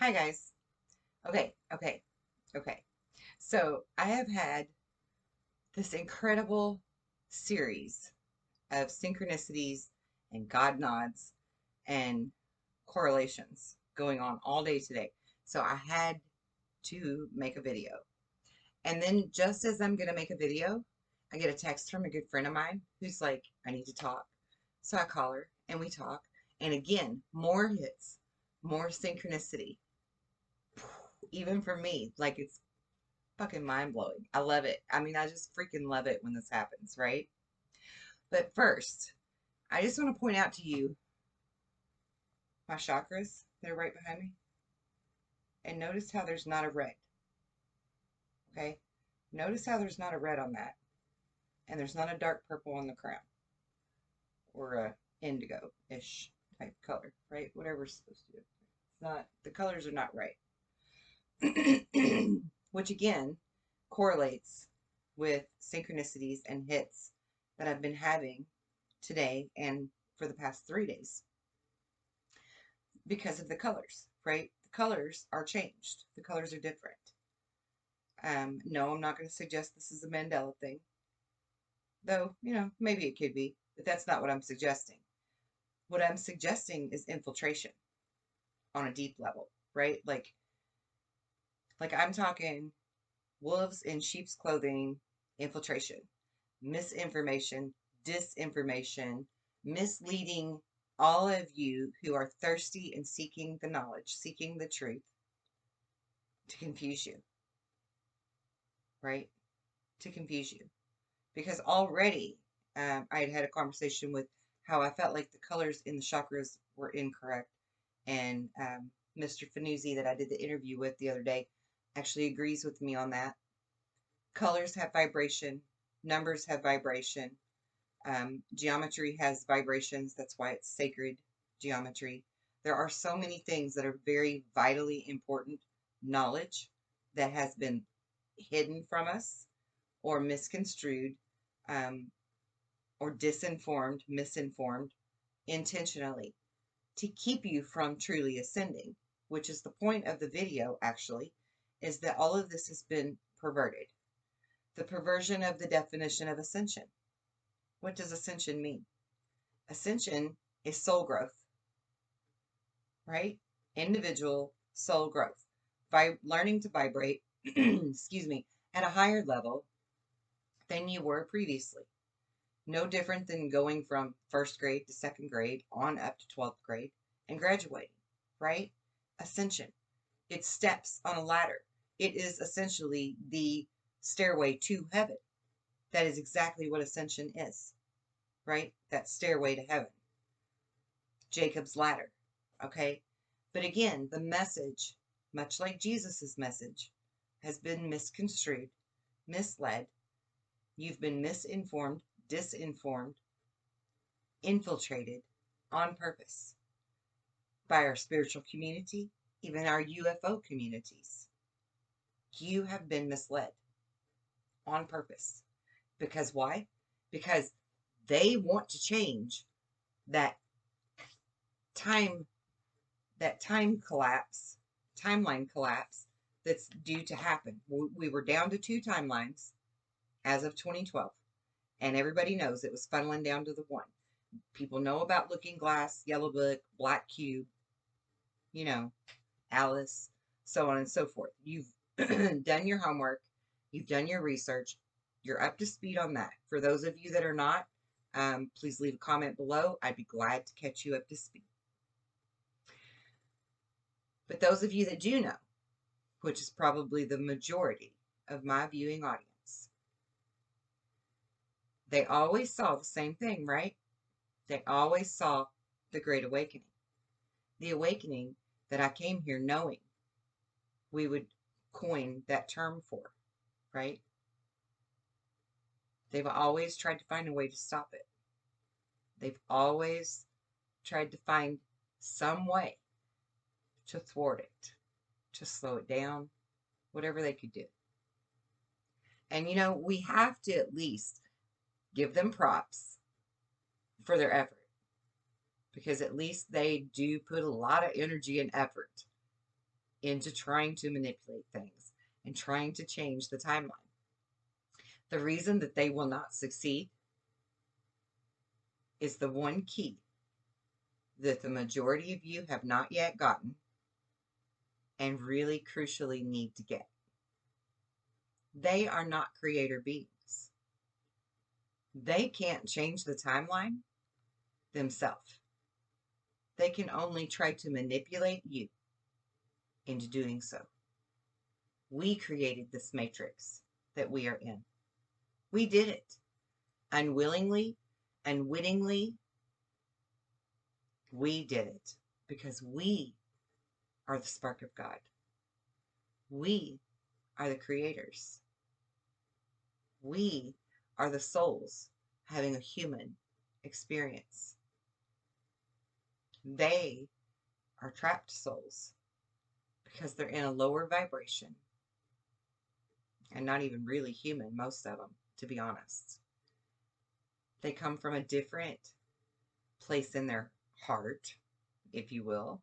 Hi guys. Okay. So I have had this incredible series of synchronicities and God nods and correlations going on all day today. So I had to make a video. And then just as I'm going to make a video, I get a text from a good friend of mine who's like, I need to talk. So I call her and we talk. And again, more hits, more synchronicity. Even for me, like it's fucking mind blowing. I love it. I mean, I just freaking love it when this happens, right? But first, I just want to point out to you my chakras that are right behind me. And notice how there's not a red. Okay? Notice how there's not a red on that. And there's not a dark purple on the crown. Or a indigo-ish type color, right? Whatever it's supposed to do. It's not, the colors are not right. Which again correlates with synchronicities and hits that I've been having today and for the past 3 days because of the colors, right? The colors are changed. The colors are different. No, I'm not going to suggest this is a Mandela thing, though, maybe it could be, but that's not what I'm suggesting. What I'm suggesting is infiltration on a deep level, right? Like I'm talking wolves in sheep's clothing infiltration, misinformation, disinformation, misleading all of you who are thirsty and seeking the knowledge, seeking the truth, to confuse you, right? To confuse you. Because already I had had a conversation with how I felt like the colors in the chakras were incorrect. And Mr. Fanuzzi that I did the interview with the other day actually agrees with me on that. Colors have vibration, numbers have vibration, geometry has vibrations. That's why it's sacred geometry. There are so many things that are very vitally important knowledge that has been hidden from us or misconstrued or disinformed, misinformed intentionally to keep you from truly ascending, which is the point of the video actually, is that all of this has been perverted. The perversion of the definition of ascension. What does ascension mean? Ascension is soul growth, right? Individual soul growth. By learning to vibrate, excuse me, at a higher level than you were previously. No different than going from first grade to second grade on up to 12th grade and graduating, right? Ascension. It's steps on a ladder. It is essentially the stairway to heaven. That is exactly what ascension is, right? That stairway to heaven. Jacob's ladder, okay? But again, the message, much like Jesus's message, has been misconstrued, misled. You've been misinformed, disinformed, infiltrated on purpose by our spiritual community, even our UFO communities. You have been misled on purpose. Because why? Because they want to change that time timeline collapse that's due to happen. We were down to 2 timelines as of 2012, and everybody knows it was funneling down to the one. People know about Looking Glass, Yellow Book, Black Cube, Alice, so on and so forth. You've done your homework, you've done your research, you're up to speed on that. For those of you that are not, please leave a comment below. I'd be glad to catch you up to speed. But those of you that do know, which is probably the majority of my viewing audience, they always saw the same thing, right? They always saw the Great Awakening. The awakening that I came here knowing we would coin that term for, right? They've always tried to find a way to stop it. They've always tried to find some way to thwart it, to slow it down, whatever they could do. And we have to at least give them props for their effort, because at least they do put a lot of energy and effort into trying to manipulate things and trying to change the timeline. The reason that they will not succeed is the one key that the majority of you have not yet gotten and really crucially need to get. They are not creator beings. They can't change the timeline themselves. They can only try to manipulate you into doing so. We created this matrix that we are in. We did it. Unwillingly and wittingly, we did it because we are the spark of God. We are the creators. We are the souls having a human experience. They are trapped souls because they're in a lower vibration and not even really human, most of them, to be honest. They come from a different place in their heart, if you will.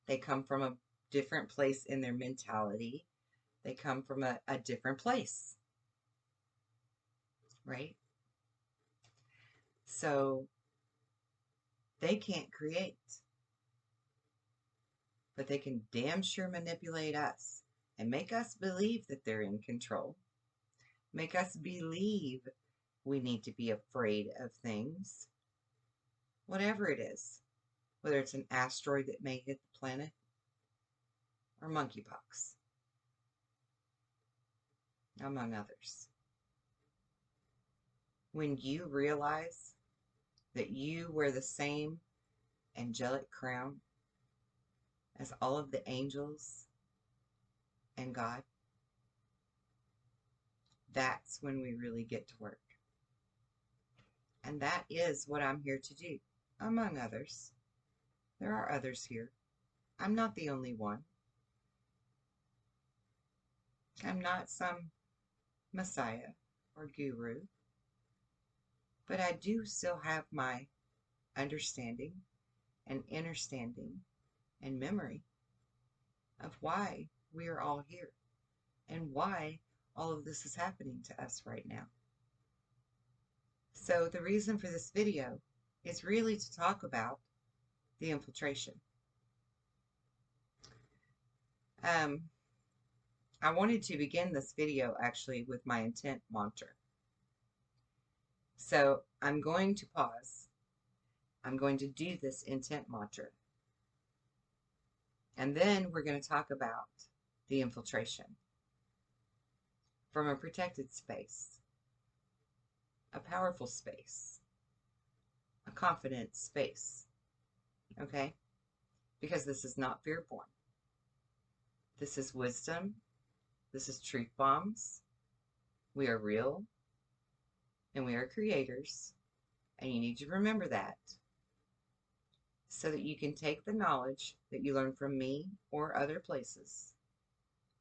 They come from a different place in their mentality. They come from a different place, right? So they can't create, but they can damn sure manipulate us and make us believe that they're in control. Make us believe we need to be afraid of things. Whatever it is. Whether it's an asteroid that may hit the planet or monkeypox, among others. When you realize that you wear the same angelic crown as all of the angels and God, that's when we really get to work. And that is what I'm here to do, among others. There are others here. I'm not the only one. I'm not some messiah or guru. But I do still have my understanding and understanding and memory of why we are all here and why all of this is happening to us right now. So the reason for this video is really to talk about the infiltration. I wanted to begin this video actually with my intent mantra. So I'm going to pause. I'm going to do this intent mantra. And then we're going to talk about the infiltration from a protected space, a powerful space, a confident space. Okay? Because this is not fear-born. This is wisdom. This is truth bombs. We are real. And we are creators. And you need to remember that. So that you can take the knowledge that you learn from me or other places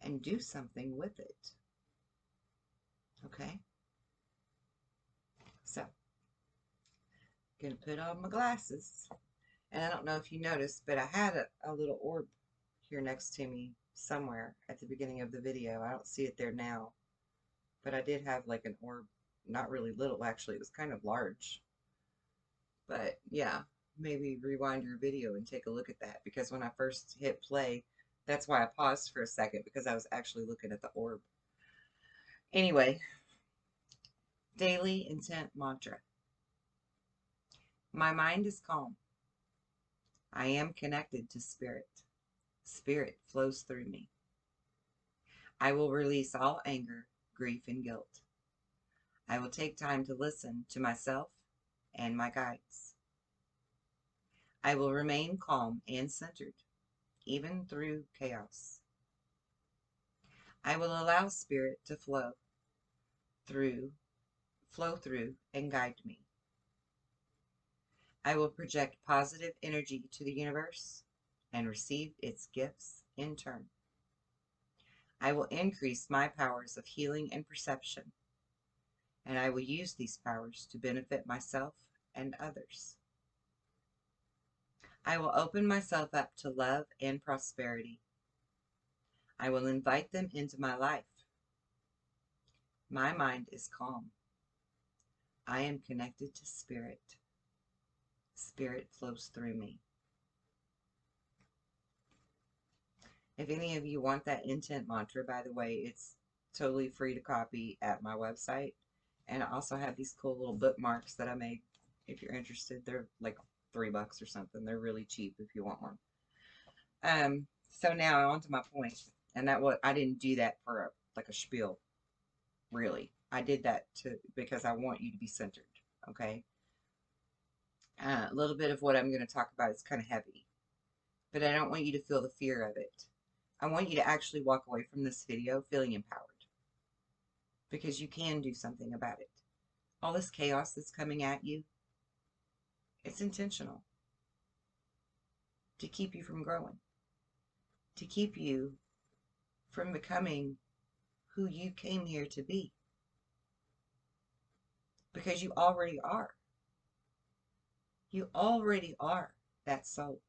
and do something with it. Okay? So, I'm going to put on my glasses. And I don't know if you noticed, but I had a little orb here next to me somewhere at the beginning of the video. I don't see it there now. But I did have like an orb, not really little actually, it was kind of large. But yeah, maybe rewind your video and take a look at that, because when I first hit play, that's why I paused for a second, because I was actually looking at the orb. Anyway, daily intent mantra. My mind is calm. I am connected to spirit. Spirit flows through me. I will release all anger, grief, and guilt. I will take time to listen to myself and my guides. I will remain calm and centered, even through chaos. I will allow spirit to flow through, and guide me. I will project positive energy to the universe and receive its gifts in turn. I will increase my powers of healing and perception, and I will use these powers to benefit myself and others. I will open myself up to love and prosperity. I will invite them into my life. My mind is calm. I am connected to spirit. Spirit flows through me. If any of you want that intent mantra, by the way, it's totally free to copy at my website. And I also have these cool little bookmarks that I made. If you're interested, they're like $3 or something. They're really cheap if you want one. So now on to my point. And that was, I didn't do that for like a spiel, really. I did that because I want you to be centered, okay? A little bit of what I'm going to talk about is kind of heavy, but I don't want you to feel the fear of it. I want you to actually walk away from this video feeling empowered, because you can do something about it. All this chaos that's coming at you, it's intentional to keep you from growing, to keep you from becoming who you came here to be, because you already are. You already are that soul.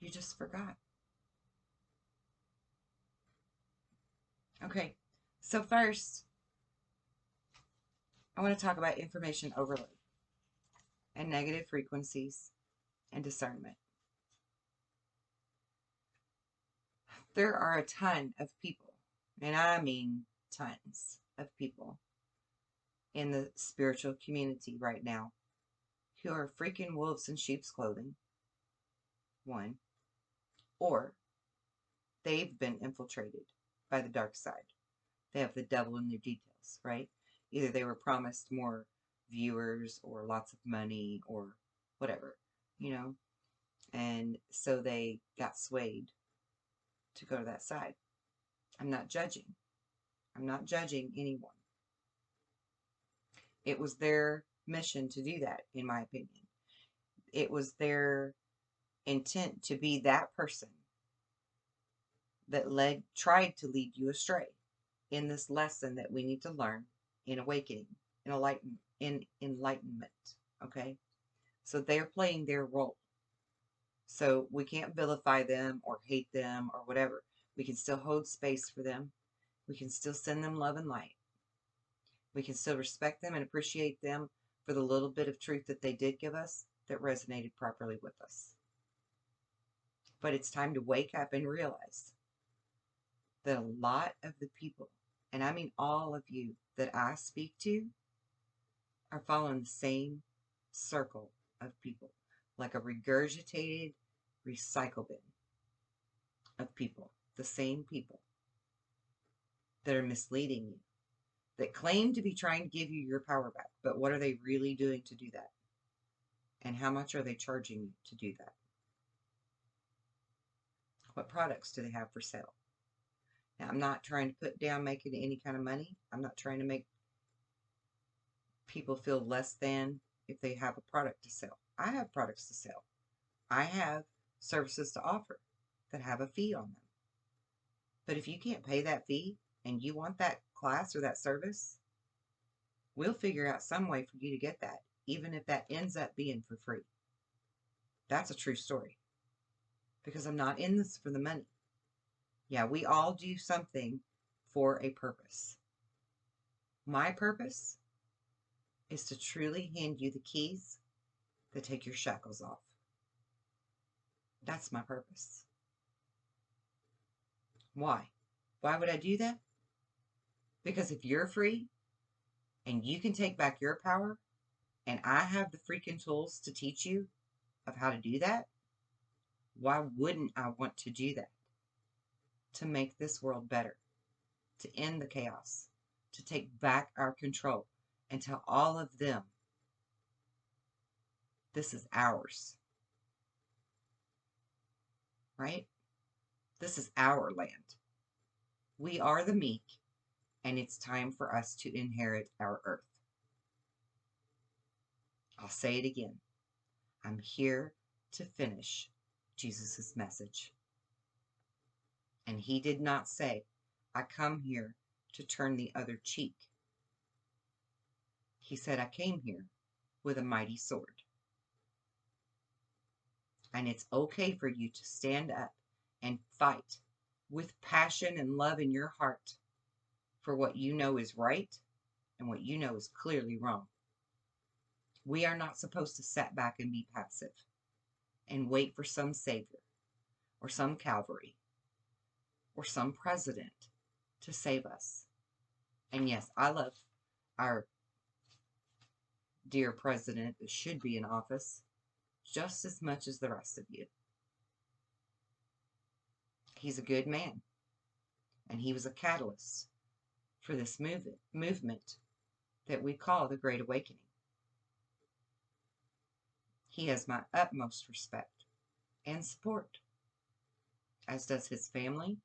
You just forgot. Okay, so first, I want to talk about information overload and negative frequencies and discernment. There are a ton of people, and I mean tons of people, in the spiritual community right now who are freaking wolves in sheep's clothing, one, or they've been infiltrated by the dark side. They have the devil in their details, right? Either they were promised more viewers or lots of money or whatever, you know, and so they got swayed to go to that side. I'm not judging. I'm not judging anyone. It was their mission to do that, in my opinion. It was their intent to be that person that tried to lead you astray in this lesson that we need to learn in awakening, in enlightenment. Okay? So they're playing their role. So we can't vilify them or hate them or whatever. We can still hold space for them. We can still send them love and light. We can still respect them and appreciate them for the little bit of truth that they did give us that resonated properly with us. But it's time to wake up and realize that a lot of the people, and I mean all of you that I speak to, are following the same circle of people, like a regurgitated recycle bin of people, the same people that are misleading you, that claim to be trying to give you your power back. But what are they really doing to do that? And how much are they charging you to do that? What products do they have for sale? Now, I'm not trying to put down making any kind of money. I'm not trying to make people feel less than if they have a product to sell. I have products to sell. I have services to offer that have a fee on them. But if you can't pay that fee and you want that class or that service, we'll figure out some way for you to get that, even if that ends up being for free. That's a true story. Because I'm not in this for the money. Yeah, we all do something for a purpose. My purpose is to truly hand you the keys that take your shackles off. That's my purpose. Why? Why would I do that? Because if you're free and you can take back your power, and I have the freaking tools to teach you of how to do that, why wouldn't I want to do that? To make this world better, to end the chaos, to take back our control, and tell all of them, this is ours. Right? This is our land. We are the meek, and it's time for us to inherit our earth. I'll say it again. I'm here to finish Jesus' message. And he did not say, I come here to turn the other cheek. He said, I came here with a mighty sword. And it's okay for you to stand up and fight with passion and love in your heart for what you know is right and what you know is clearly wrong. We are not supposed to sit back and be passive and wait for some savior or some Calvary or some president to save us. And yes, I love our dear president that should be in office just as much as the rest of you. He's a good man, and he was a catalyst for this movement that we call the Great Awakening. He has my utmost respect and support, as does his family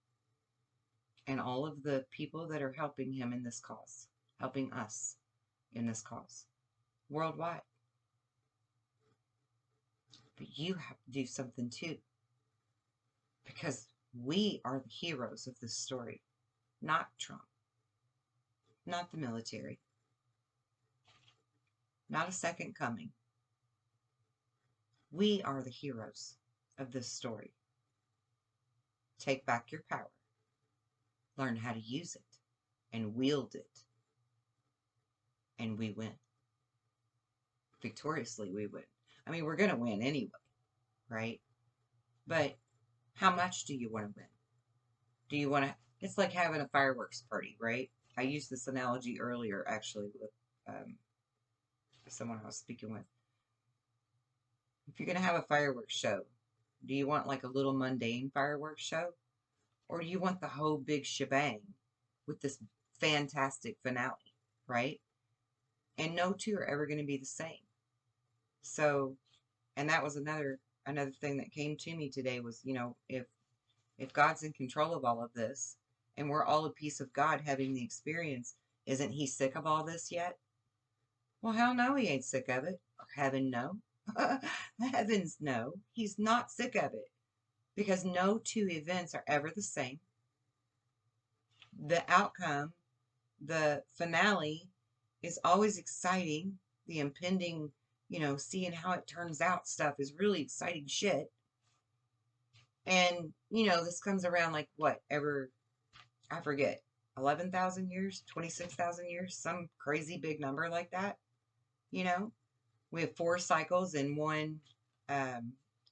and all of the people that are helping him in this cause, helping us in this cause worldwide. But you have to do something too, because we are the heroes of this story, not Trump, not the military, not a second coming. We are the heroes of this story. Take back your power. Learn how to use it and wield it. And we win. Victoriously, we win. I mean, we're going to win anyway, right? But how much do you want to win? Do you want to? It's like having a fireworks party, right? I used this analogy earlier, actually, with someone I was speaking with. If you're going to have a fireworks show, do you want like a little mundane fireworks show? Or do you want the whole big shebang with this fantastic finale, right? And no two are ever going to be the same. So, and that was another thing that came to me today was, you know, if God's in control of all of this and we're all a piece of God having the experience, isn't he sick of all this yet? Well, hell no, he ain't sick of it. Heaven, no. Heavens, no. He's not sick of it. Because no two events are ever the same. The outcome, the finale, is always exciting. The impending, you know, seeing how it turns out stuff is really exciting shit. And, you know, this comes around like what? I forget, 11,000 years, 26,000 years, some crazy big number like that. You know, we have 4 cycles in one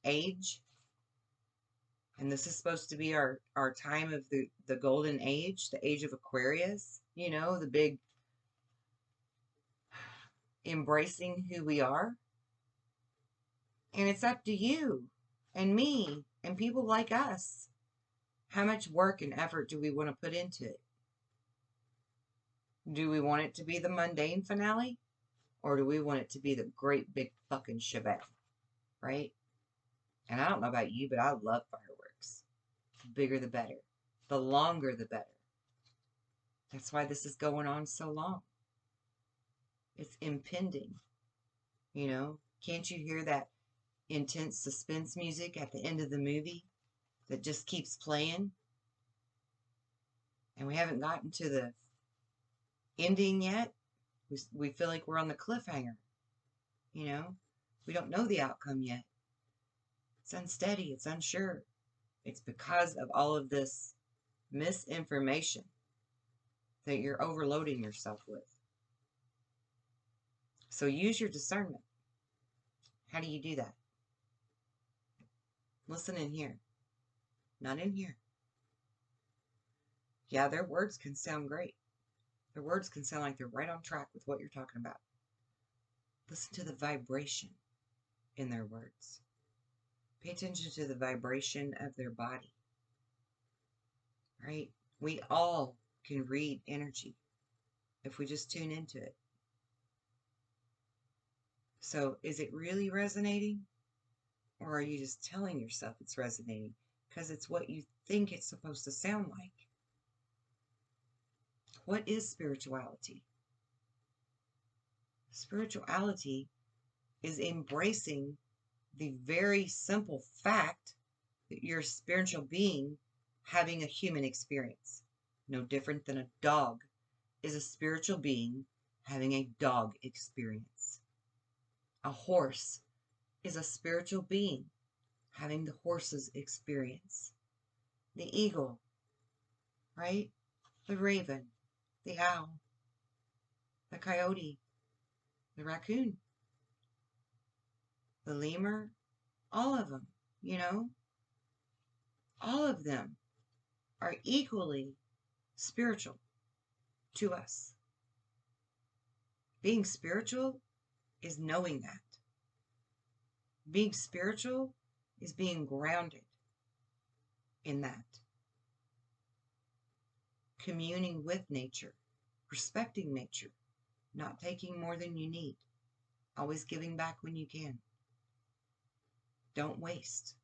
age. And this is supposed to be our time of the golden age, the age of Aquarius, you know, the big embracing who we are. And it's up to you and me and people like us. How much work and effort do we want to put into it? Do we want it to be the mundane finale? Or do we want it to be the great big fucking shebang? Right? And I don't know about you, but I love fireworks. The bigger the better. The longer the better. That's why this is going on so long. It's impending. You know? Can't you hear that intense suspense music at the end of the movie that just keeps playing? And we haven't gotten to the ending yet. We feel like we're on the cliffhanger. You know? We don't know the outcome yet. It's unsteady. It's unsure. It's because of all of this misinformation that you're overloading yourself with. So use your discernment. How do you do that? Listen in here. Not in here. Yeah, their words can sound great. Their words can sound like they're right on track with what you're talking about. Listen to the vibration in their words. Pay attention to the vibration of their body. Right? We all can read energy if we just tune into it. So is it really resonating? Or are you just telling yourself it's resonating because it's what you think it's supposed to sound like? What is spirituality? Spirituality is embracing the very simple fact that you're a spiritual being having a human experience. No different than a dog is a spiritual being having a dog experience. A horse is a spiritual being having the horse's experience. The eagle right? The raven, the owl, the coyote, the raccoon, the lemur, all of them, you know, all of them are equally spiritual to us. Being spiritual is knowing that. Being spiritual is being grounded in that. Communing with nature, respecting nature, not taking more than you need, always giving back when you can. Don't waste.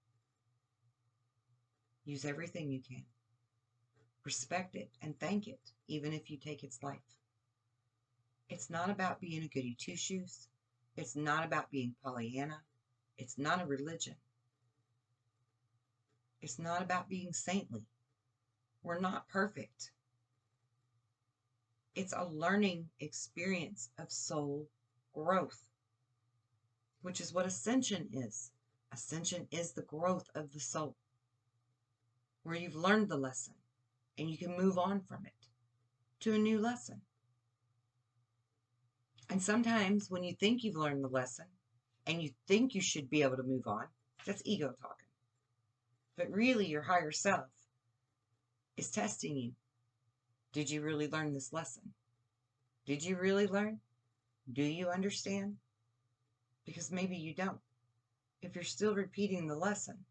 Use everything you can. Respect it and thank it, even if you take its life. It's not about being a goody two-shoes. It's not about being Pollyanna. It's not a religion. It's not about being saintly. We're not perfect. It's a learning experience of soul growth, which is what Ascension is. Ascension is the growth of the soul, where you've learned the lesson and you can move on from it to a new lesson. And sometimes when you think you've learned the lesson and you think you should be able to move on, that's ego talking. But really, your higher self is testing you. Did you really learn this lesson? Did you really learn? Do you understand? Because maybe you don't. If you're still repeating the lesson,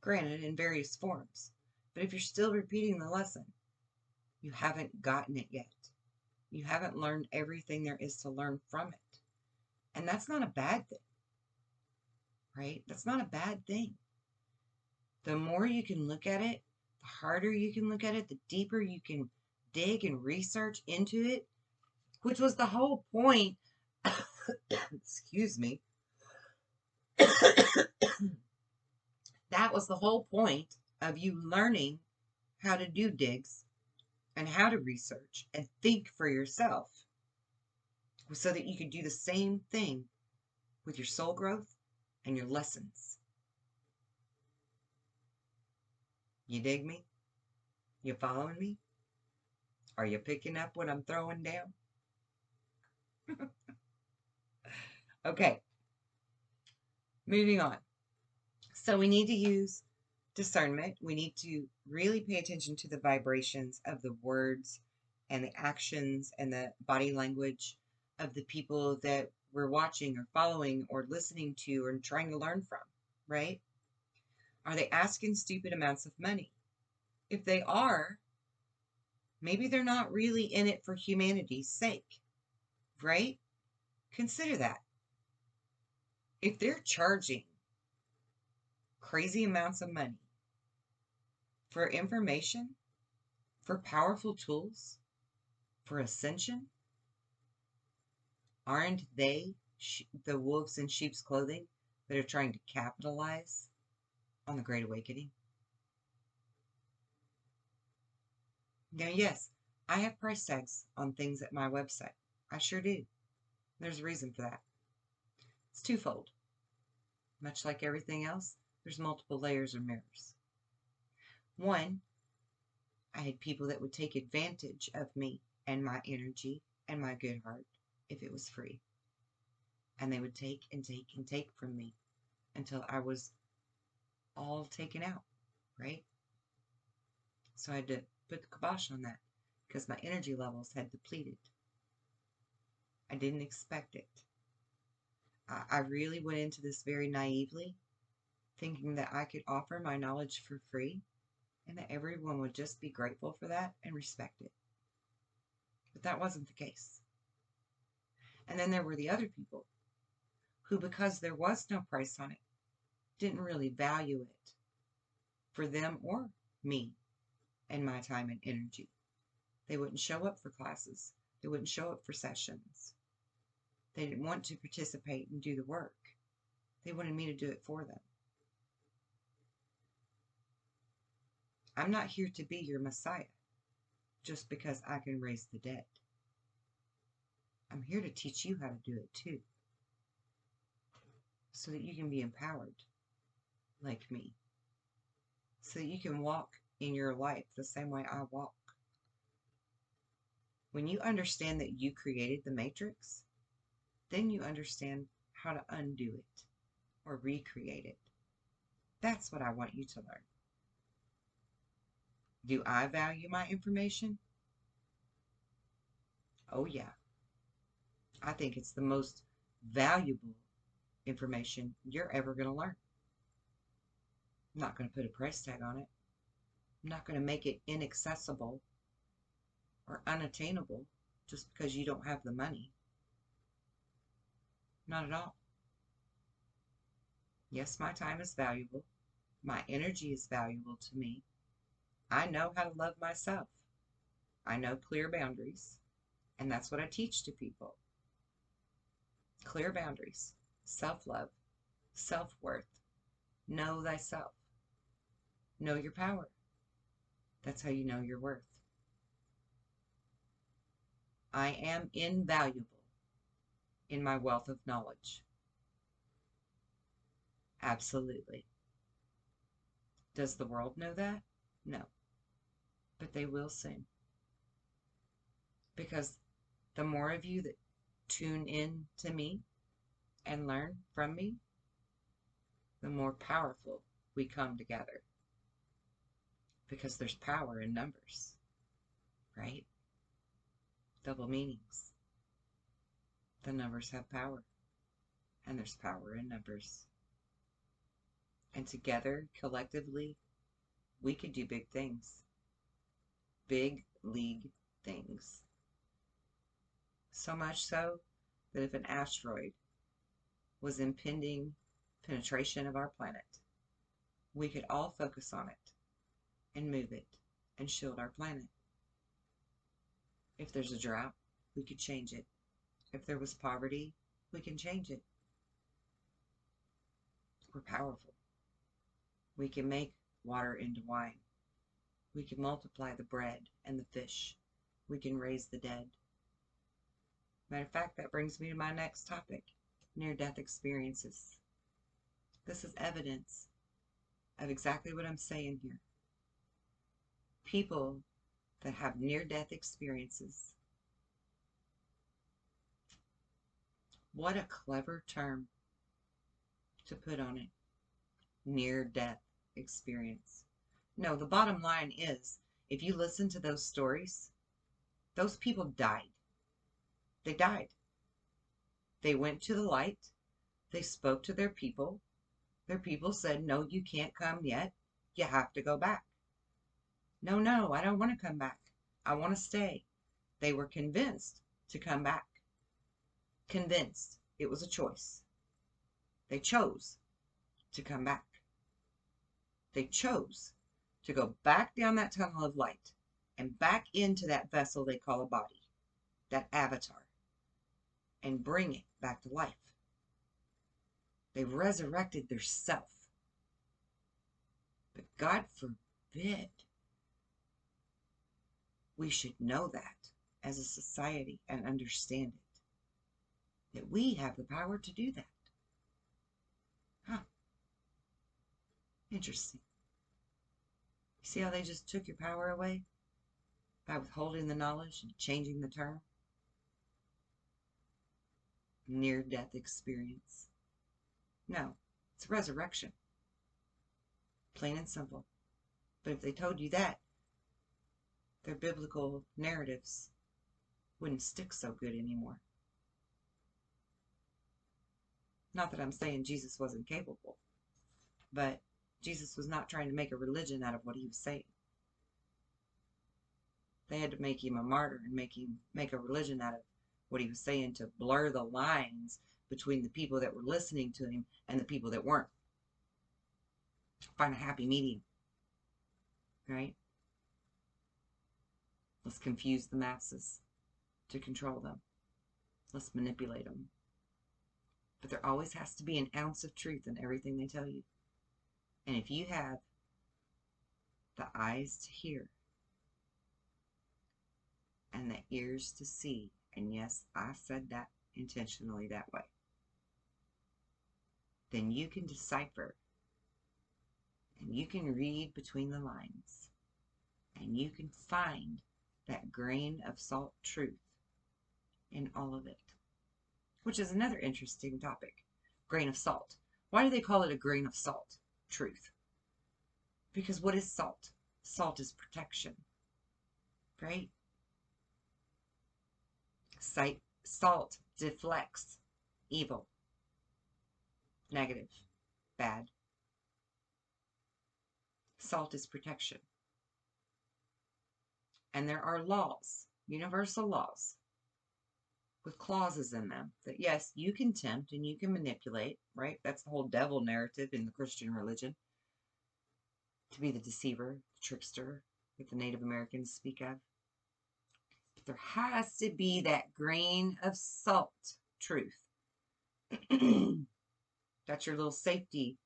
granted in various forms, but if you're still repeating the lesson, you haven't gotten it yet. You haven't learned everything there is to learn from it. And that's not a bad thing, right? That's not a bad thing. The more you can look at it, the harder you can look at it, the deeper you can dig and research into it, which was the whole point, excuse me, that was the whole point of you learning how to do digs and how to research and think for yourself so that you could do the same thing with your soul growth and your lessons. You dig me? You following me? Are you picking up what I'm throwing down? Okay. Moving on. So we need to use discernment. We need to really pay attention to the vibrations of the words and the actions and the body language of the people that we're watching or following or listening to or trying to learn from, right? Are they asking stupid amounts of money? If they are, maybe they're not really in it for humanity's sake, right? Consider that. If they're charging crazy amounts of money for information, for powerful tools, for ascension, aren't they the wolves in sheep's clothing that are trying to capitalize on the Great Awakening? Now, yes, I have price tags on things at my website. I sure do. There's a reason for that. It's twofold. Much like everything else, there's multiple layers or mirrors. One, I had people that would take advantage of me and my energy and my good heart if it was free. And they would take and take and take from me until I was all taken out, right? So I had to put the kibosh on that because my energy levels had depleted. I didn't expect it. I really went into this very naively, thinking that I could offer my knowledge for free and that everyone would just be grateful for that and respect it. But that wasn't the case. And then there were the other people who, because there was no price on it, didn't really value it for them or me and my time and energy. They wouldn't show up for classes. They wouldn't show up for sessions. They didn't want to participate and do the work. They wanted me to do it for them. I'm not here to be your Messiah just because I can raise the dead. I'm here to teach you how to do it too, so that you can be empowered like me, so that you can walk in your life the same way I walk. When you understand that you created the matrix, then you understand how to undo it or recreate it. That's what I want you to learn. Do I value my information? Oh, yeah. I think it's the most valuable information you're ever going to learn. I'm not going to put a price tag on it. I'm not going to make it inaccessible or unattainable just because you don't have the money. Not at all. Yes, my time is valuable. My energy is valuable to me. I know how to love myself. I know clear boundaries. And that's what I teach to people. Clear boundaries, self-love, self-worth. Know thyself. Know your power. That's how you know your worth. I am invaluable in my wealth of knowledge. Absolutely. Does the world know that? No. But they will soon. Because the more of you that tune in to me and learn from me, the more powerful we come together. Because there's power in numbers, right? Double meanings. The numbers have power, and there's power in numbers. And together, collectively, we could do big things. Big league things. So much so that if an asteroid was impending penetration of our planet, we could all focus on it and move it and shield our planet. If there's a drought, we could change it. If there was poverty, we can change it. We're powerful. We can make water into wine. We can multiply the bread and the fish. We can raise the dead. Matter of fact, that brings me to my next topic, near-death experiences. This is evidence of exactly what I'm saying here. People that have near-death experiences. What a clever term to put on it. Near-death experience. No, the bottom line is, if you listen to those stories, those people died. They died. They went to the light. They spoke to their people. Their people said, no, you can't come yet. You have to go back. No, I don't want to come back. I want to stay. They were convinced to come back. Convinced. It was a choice. They chose to come back. They chose to go back down that tunnel of light and back into that vessel they call a body, that avatar, and bring it back to life. They resurrected their self. But God forbid we should know that as a society and understand it. That we have the power to do that. Huh. Interesting. You see how they just took your power away? By withholding the knowledge and changing the term? Near-death experience. No, it's resurrection. Plain and simple. But if they told you that, their biblical narratives wouldn't stick so good anymore. Not that I'm saying Jesus wasn't capable, but Jesus was not trying to make a religion out of what he was saying. They had to make him a martyr and make a religion out of what he was saying to blur the lines between the people that were listening to him and the people that weren't. Find a happy medium, right? Let's confuse the masses to control them. Let's manipulate them. But there always has to be an ounce of truth in everything they tell you. And if you have the eyes to hear and the ears to see, and yes, I said that intentionally that way, then you can decipher and you can read between the lines And you can find that grain of salt truth in all of it, which is another interesting topic. Grain of salt. Why do they call it a grain of salt truth? Because what is salt? Salt is protection, right? Salt deflects evil, negative, bad. Salt is protection. And there are laws, universal laws, with clauses in them that, yes, you can tempt and you can manipulate, right? That's the whole devil narrative in the Christian religion, to be the deceiver, the trickster that the Native Americans speak of. But there has to be that grain of salt truth. That's your little safety,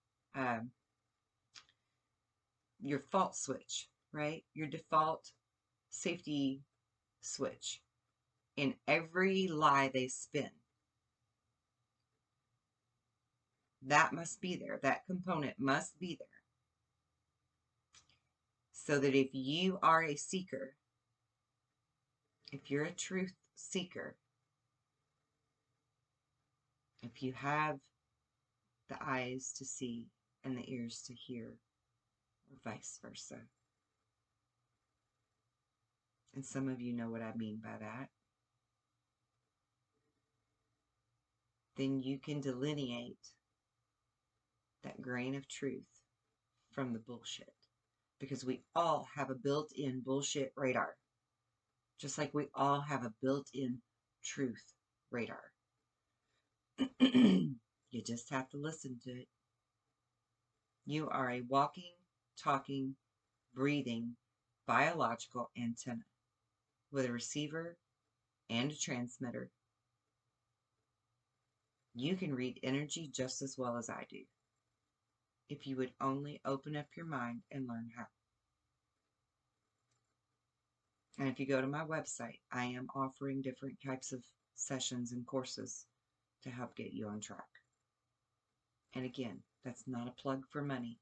your fault switch, right? Your default safety switch in every lie they spin. That must be there. That component must be there. So that if you are a seeker, if you're a truth seeker, if you have the eyes to see and the ears to hear, or vice versa. And some of you know what I mean by that. Then you can delineate that grain of truth from the bullshit. Because we all have a built-in bullshit radar. Just like we all have a built-in truth radar. You just have to listen to it. You are a walking, talking, breathing, biological antenna with a receiver and a transmitter. You can read energy just as well as I do, if you would only open up your mind and learn how. And if you go to my website, I am offering different types of sessions and courses to help get you on track. And again, that's not a plug for money,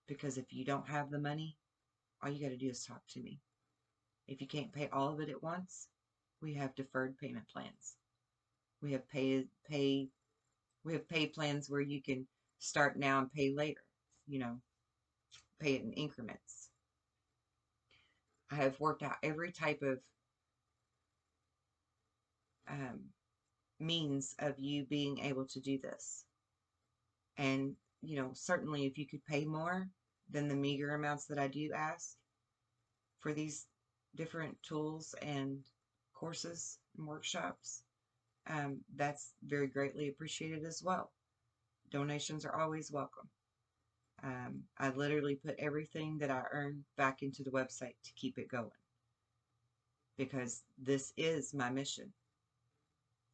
because if you don't have the money, all you got to do is talk to me. If you can't pay all of it at once, we have deferred payment plans. We have pay plans where you can start now and pay later. You know, pay it in increments. I have worked out every type of means of you being able to do this. And, you know, certainly if you could pay more than the meager amounts that I do ask for these different tools and courses and workshops, that's very greatly appreciated as well. Donations are always welcome. I literally put everything that I earn back into the website to keep it going, because this is my mission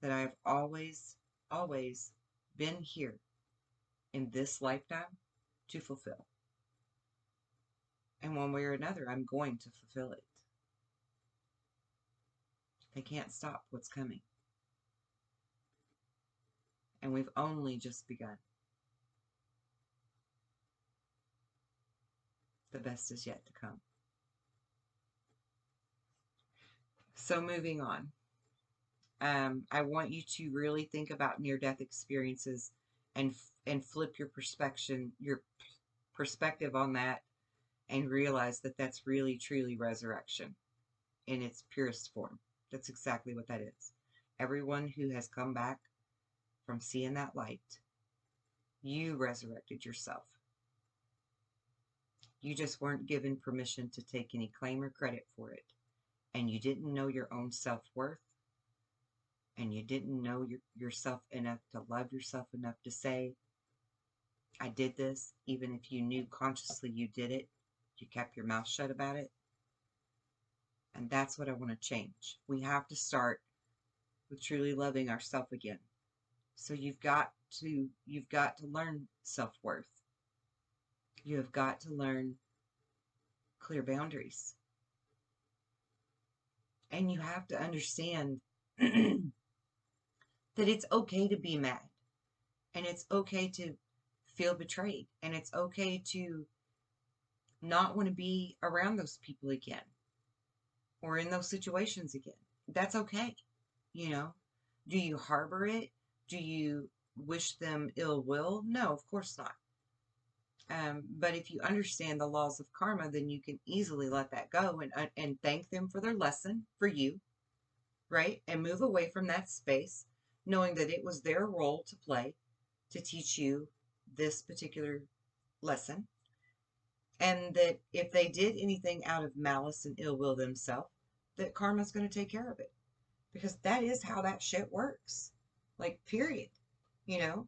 that I have always been here in this lifetime to fulfill. And one way or another, I'm going to fulfill it. They can't stop what's coming. And we've only just begun. The best is yet to come. So moving on. I want you to really think about near-death experiences and flip your perspective on that, and realize that that's really truly resurrection in its purest form. That's exactly what that is. Everyone who has come back from seeing that light, you resurrected yourself. You just weren't given permission to take any claim or credit for it. And you didn't know your own self-worth. And you didn't know yourself enough to love yourself enough to say, I did this. Even if you knew consciously you did it, you kept your mouth shut about it. And that's what I want to change. We have to start with truly loving ourselves again. So you've got to learn self-worth. You have got to learn clear boundaries. And you have to understand that it's okay to be mad. And it's okay to feel betrayed. And it's okay to not want to be around those people again or in those situations again. That's okay. You know, do you harbor it? Do you wish them ill will? No, of course not. But if you understand the laws of karma, then you can easily let that go and thank them for their lesson for you, right? And move away from that space, knowing that it was their role to play to teach you this particular lesson. And that if they did anything out of malice and ill will themselves, that karma's going to take care of it. Because that is how that shit works. Like, period. You know,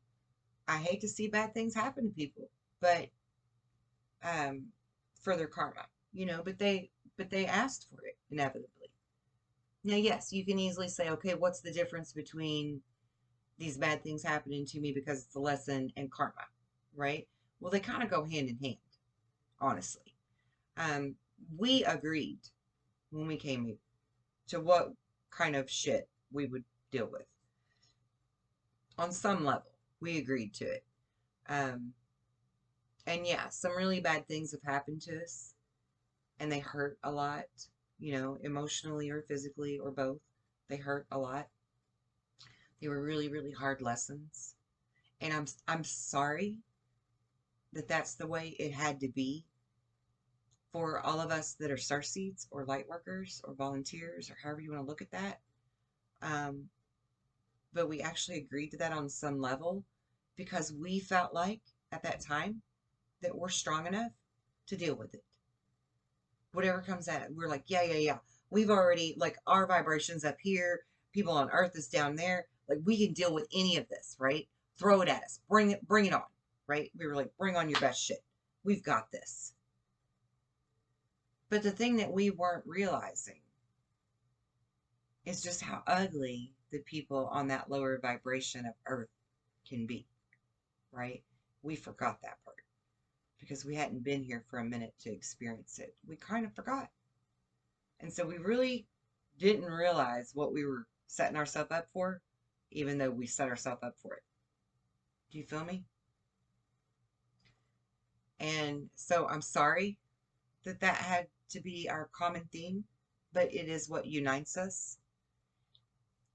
I hate to see bad things happen to people, but um, for their karma, you know, but they asked for it inevitably. Now, yes, you can easily say, okay, what's the difference between these bad things happening to me because it's a lesson and karma, right? Well, they kind of go hand in hand, honestly. Um, we agreed when we came here to what kind of shit we would deal with. On some level, we agreed to it. Um, and yeah, some really bad things have happened to us, and they hurt a lot, you know, emotionally or physically or both. They hurt a lot. They were really, really hard lessons. And I'm sorry that that's the way it had to be for all of us that are starseeds or light workers or volunteers or however you want to look at that. Um, but we actually agreed to that on some level because we felt like at that time that we're strong enough to deal with it. Whatever comes at it, we're like, yeah, yeah, yeah. We've already, like, our vibrations up here, people on Earth is down there. Like, we can deal with any of this, right? Throw it at us. Bring it on, right? We were like, bring on your best shit. We've got this. But the thing that we weren't realizing is just how ugly the people on that lower vibration of Earth can be, right? We forgot that part because we hadn't been here for a minute to experience it. We kind of forgot. And so we really didn't realize what we were setting ourselves up for, even though we set ourselves up for it. Do you feel me? And so I'm sorry that that had to be our common theme, but it is what unites us.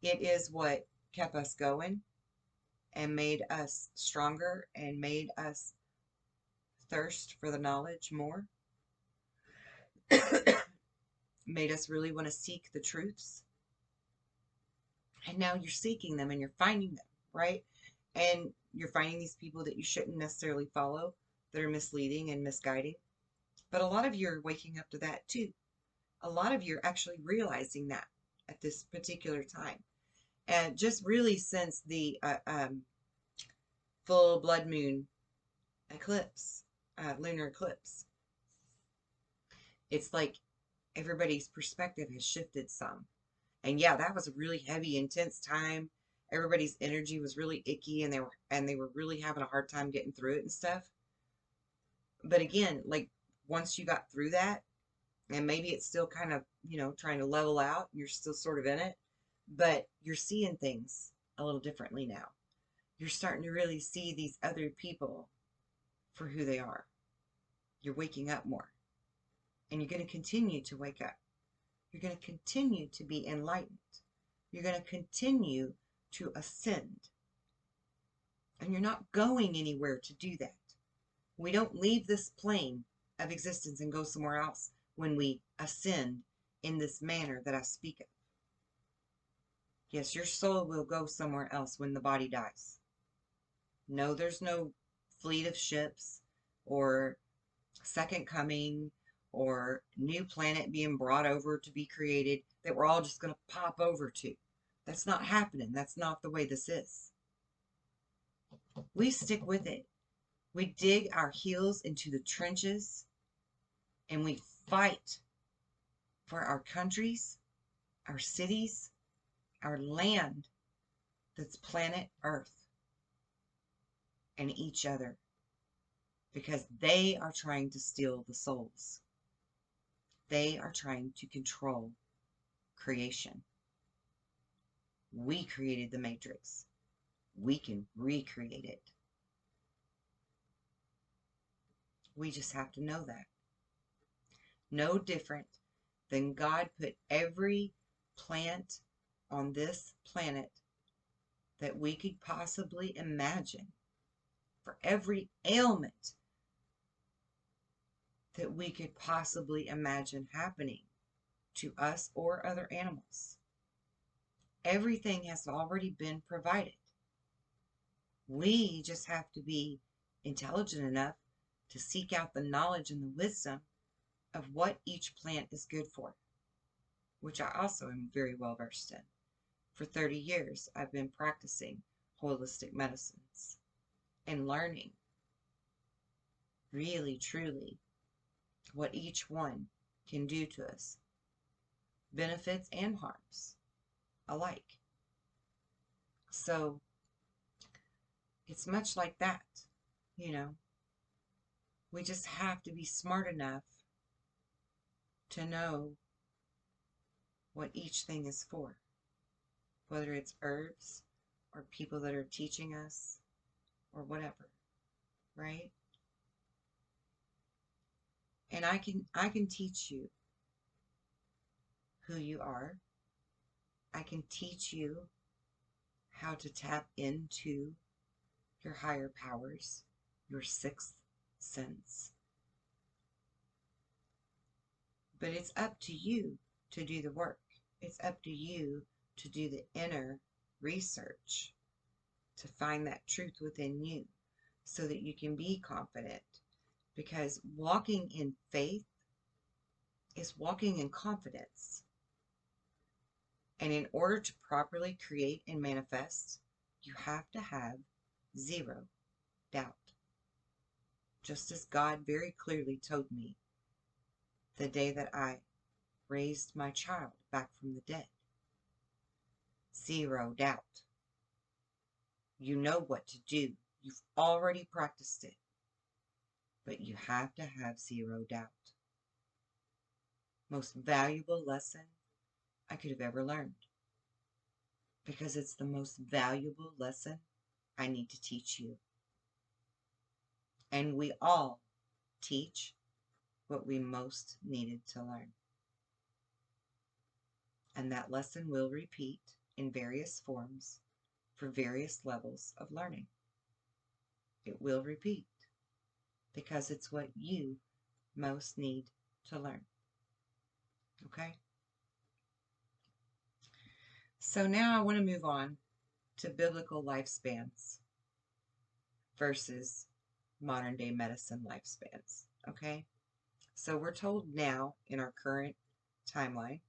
It is what kept us going and made us stronger and made us thirst for the knowledge more. Made us really want to seek the truths. And now you're seeking them and you're finding them, right? And you're finding these people that you shouldn't necessarily follow that are misleading and misguiding. But a lot of you are waking up to that too. A lot of you are actually realizing that at this particular time. And just really since the full blood moon eclipse, lunar eclipse, it's like everybody's perspective has shifted some. And yeah, that was a really heavy, intense time. Everybody's energy was really icky, and they were really having a hard time getting through it and stuff. But again, like, once you got through that, and maybe it's still kind of, you know, trying to level out, you're still sort of in it, but you're seeing things a little differently now. You're starting to really see these other people for who they are. You're waking up more, and you're going to continue to wake up. You're going to continue to be enlightened. You're going to continue to ascend. And you're not going anywhere to do that. We don't leave this plane of existence and go somewhere else when we ascend in this manner that I speak of. Yes, your soul will go somewhere else when the body dies. No, there's no fleet of ships or second coming or new planet being brought over to be created that we're all just going to pop over to. That's not happening. That's not the way this is. We stick with it. We dig our heels into the trenches and we fight for our countries, our cities, our land that's planet Earth, and each other, because they are trying to steal the souls. They are trying to control creation. We created the matrix. We can recreate it. We just have to know that. No different than God put every plant on this planet that we could possibly imagine, for every ailment that we could possibly imagine happening to us or other animals. Everything has already been provided. We just have to be intelligent enough to seek out the knowledge and the wisdom of what each plant is good for, which I also am very well versed in. For 30 years, I've been practicing holistic medicines and learning really, truly what each one can do to us, benefits and harms alike. So it's much like that, you know. We just have to be smart enough to know what each thing is for, whether it's herbs or people that are teaching us or whatever, right? And I can teach you who you are. I can teach you how to tap into your higher powers, your sixth sense. But it's up to you to do the work. It's up to you to do the inner research to find that truth within you so that you can be confident. Because walking in faith is walking in confidence. And in order to properly create and manifest, you have to have zero doubt. Just as God very clearly told me the day that I raised my child back from the dead. Zero doubt. You know what to do. You've already practiced it. But you have to have zero doubt. Most valuable lesson I could have ever learned. Because it's the most valuable lesson I need to teach you. And we all teach what we most needed to learn. And that lesson will repeat in various forms for various levels of learning. It will repeat because it's what you most need to learn. Okay? So now I want to move on to biblical lifespans versus modern day medicine lifespans. Okay? So we're told now in our current timeline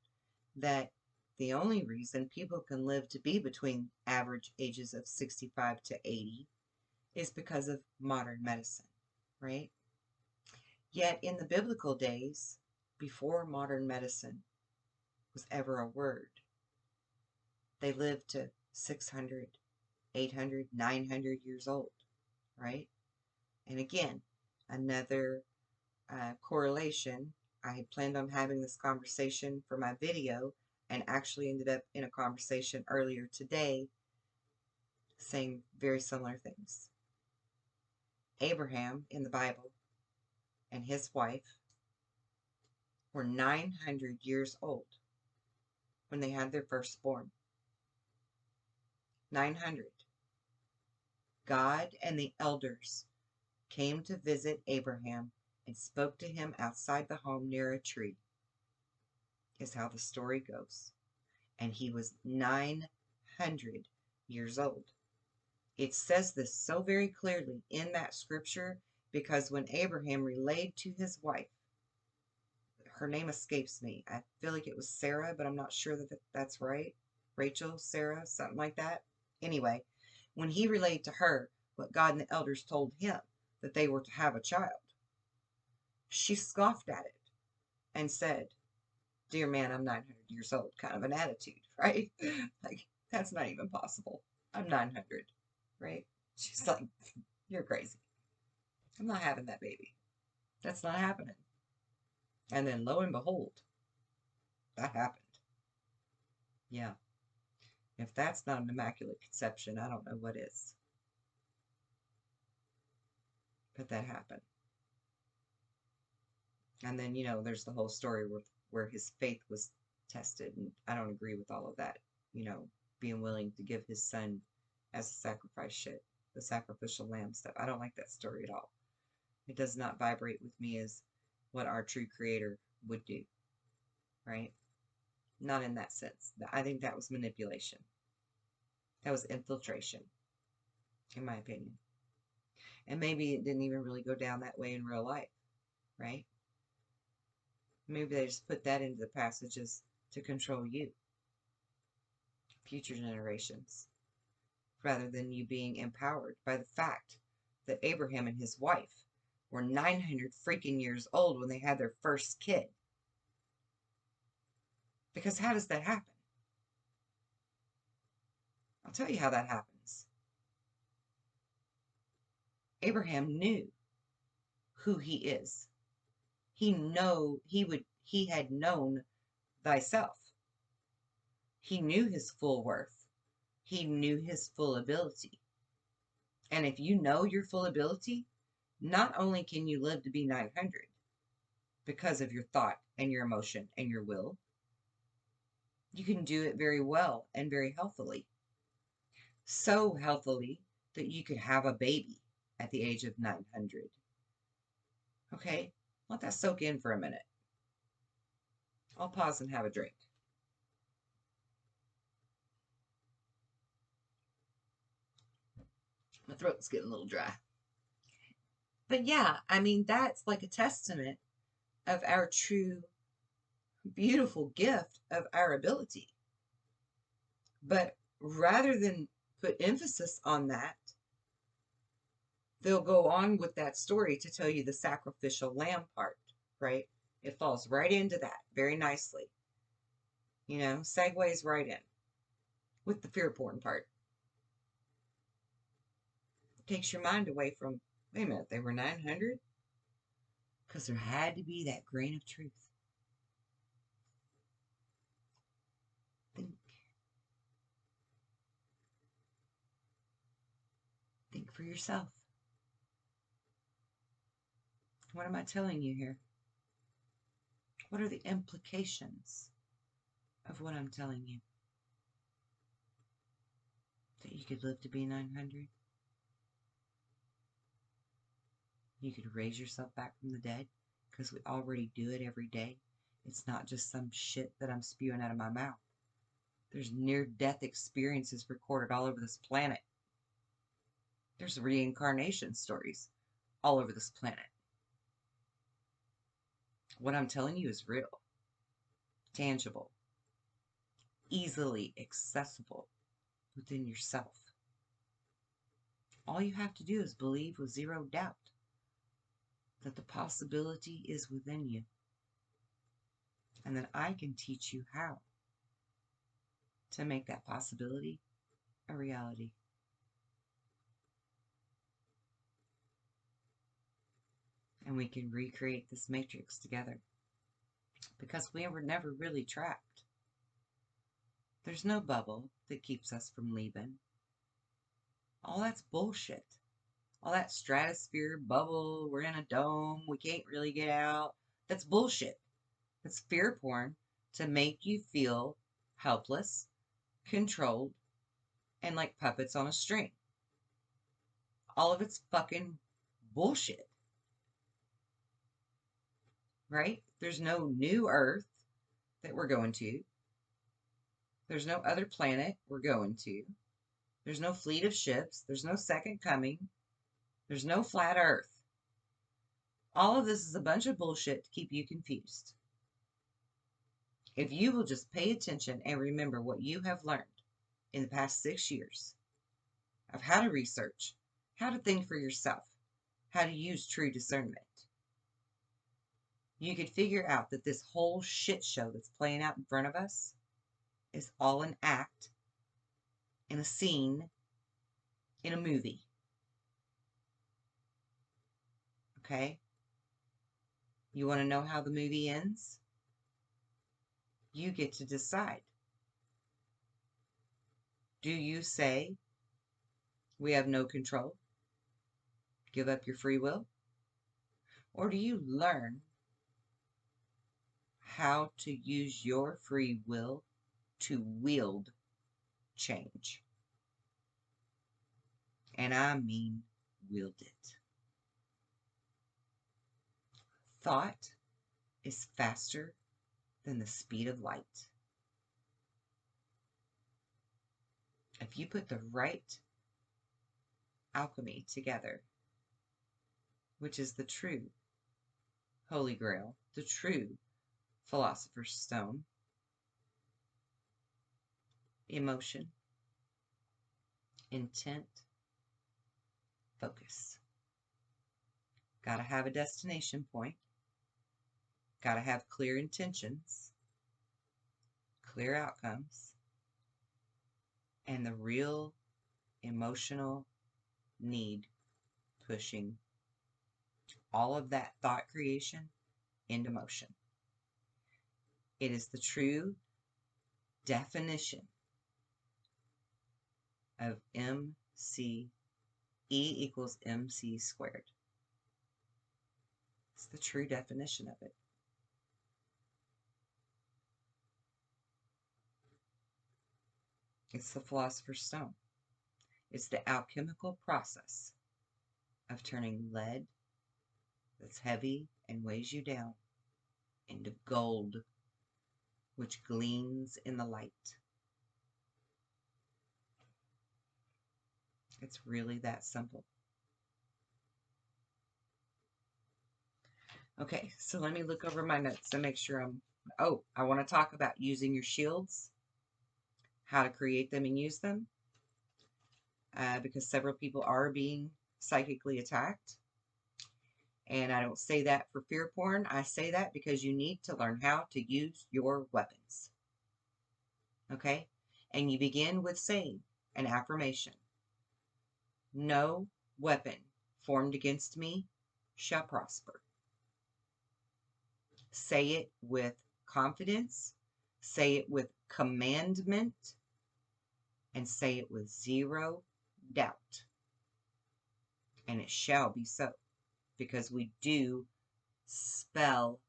that the only reason people can live to be between average ages of 65 to 80 is because of modern medicine, right? Yet in the biblical days, before modern medicine was ever a word, they lived to 600, 800, 900 years old, right? And again, another correlation. I had planned on having this conversation for my video and actually ended up in a conversation earlier today saying very similar things. Abraham in the Bible and his wife were 900 years old when they had their firstborn. 900. God and the elders came to visit Abraham and spoke to him outside the home near a tree, is how the story goes. And he was 900 years old. It says this so very clearly in that scripture because when Abraham relayed to his wife, her name escapes me. I feel like it was Sarah, but I'm not sure that that's right. Rachel, Sarah, something like that. Anyway, when he relayed to her what God and the elders told him, that they were to have a child, she scoffed at it and said, "Dear man, I'm 900 years old," kind of an attitude, right? Like, that's not even possible. I'm 900, right? She's like, "You're crazy. I'm not having that baby. That's not happening." And then lo and behold, that happened. Yeah. If that's not an immaculate conception, I don't know what is. But that happened. And then, there's the whole story where his faith was tested. And I don't agree with all of that, being willing to give his son as a sacrifice shit, the sacrificial lamb stuff. I don't like that story at all. It does not vibrate with me as what our true creator would do, right? Not in that sense. I think that was manipulation. That was infiltration, in my opinion. And maybe it didn't even really go down that way in real life, right? Maybe they just put that into the passages to control you, future generations, rather than you being empowered by the fact that Abraham and his wife were 900 freaking years old when they had their first kid. Because how does that happen? I'll tell you how that happens. Abraham knew who he is. He had known thyself. He knew his full worth. He knew his full ability. And if you know your full ability, not only can you live to be 900 because of your thought and your emotion and your will, you can do it very well and very healthily. So healthily that you could have a baby at the age of 900. Okay, let that soak in for a minute. I'll pause and have a drink. My throat's getting a little dry. But yeah, I mean, that's like a testament of our true, beautiful gift of our ability. But rather than put emphasis on that, they'll go on with that story to tell you the sacrificial lamb part, right? It falls right into that very nicely. Segues right in with the fear porn part. It takes your mind away from, wait a minute, they were 900? Because there had to be that grain of truth. Think. Think for yourself. What am I telling you here? What are the implications of what I'm telling you? That you could live to be 900? You could raise yourself back from the dead? Because we already do it every day. It's not just some shit that I'm spewing out of my mouth. There's near-death experiences recorded all over this planet. There's reincarnation stories all over this planet. What I'm telling you is real, tangible, easily accessible within yourself. All you have to do is believe with zero doubt that the possibility is within you, and that I can teach you how to make that possibility a reality. And we can recreate this matrix together, because we were never really trapped. There's no bubble that keeps us from leaving. All that's bullshit. All that stratosphere, bubble, we're in a dome, we can't really get out. That's bullshit. That's fear porn to make you feel helpless, controlled, and like puppets on a string. All of it's fucking bullshit. Right? There's no new Earth that we're going to. There's no other planet we're going to. There's no fleet of ships. There's no second coming. There's no flat Earth. All of this is a bunch of bullshit to keep you confused. If you will just pay attention and remember what you have learned in the past 6 years of how to research, how to think for yourself, how to use true discernment, you could figure out that this whole shit show that's playing out in front of us is all an act, in a scene, in a movie. Okay? You want to know how the movie ends? You get to decide. Do you say, we have no control? Give up your free will? Or do you learn how to use your free will to wield change. And I mean wield it. Thought is faster than the speed of light. If you put the right alchemy together, which is the true Holy Grail, the true Philosopher's Stone, emotion, intent, focus. Got to have a destination point. Got to have clear intentions, clear outcomes, and the real emotional need pushing all of that thought creation into motion. It is the true definition of MC, E equals MC squared. It's the true definition of it. It's the Philosopher's Stone. It's the alchemical process of turning lead that's heavy and weighs you down into gold, which gleams in the light. It's really that simple. Okay, so let me look over my notes and make sure I want to talk about using your shields, how to create them and use them, because several people are being psychically attacked. And I don't say that for fear porn. I say that because you need to learn how to use your weapons. Okay? And you begin with saying an affirmation. No weapon formed against me shall prosper. Say it with confidence. Say it with commandment. And say it with zero doubt. And it shall be so. Because we do spell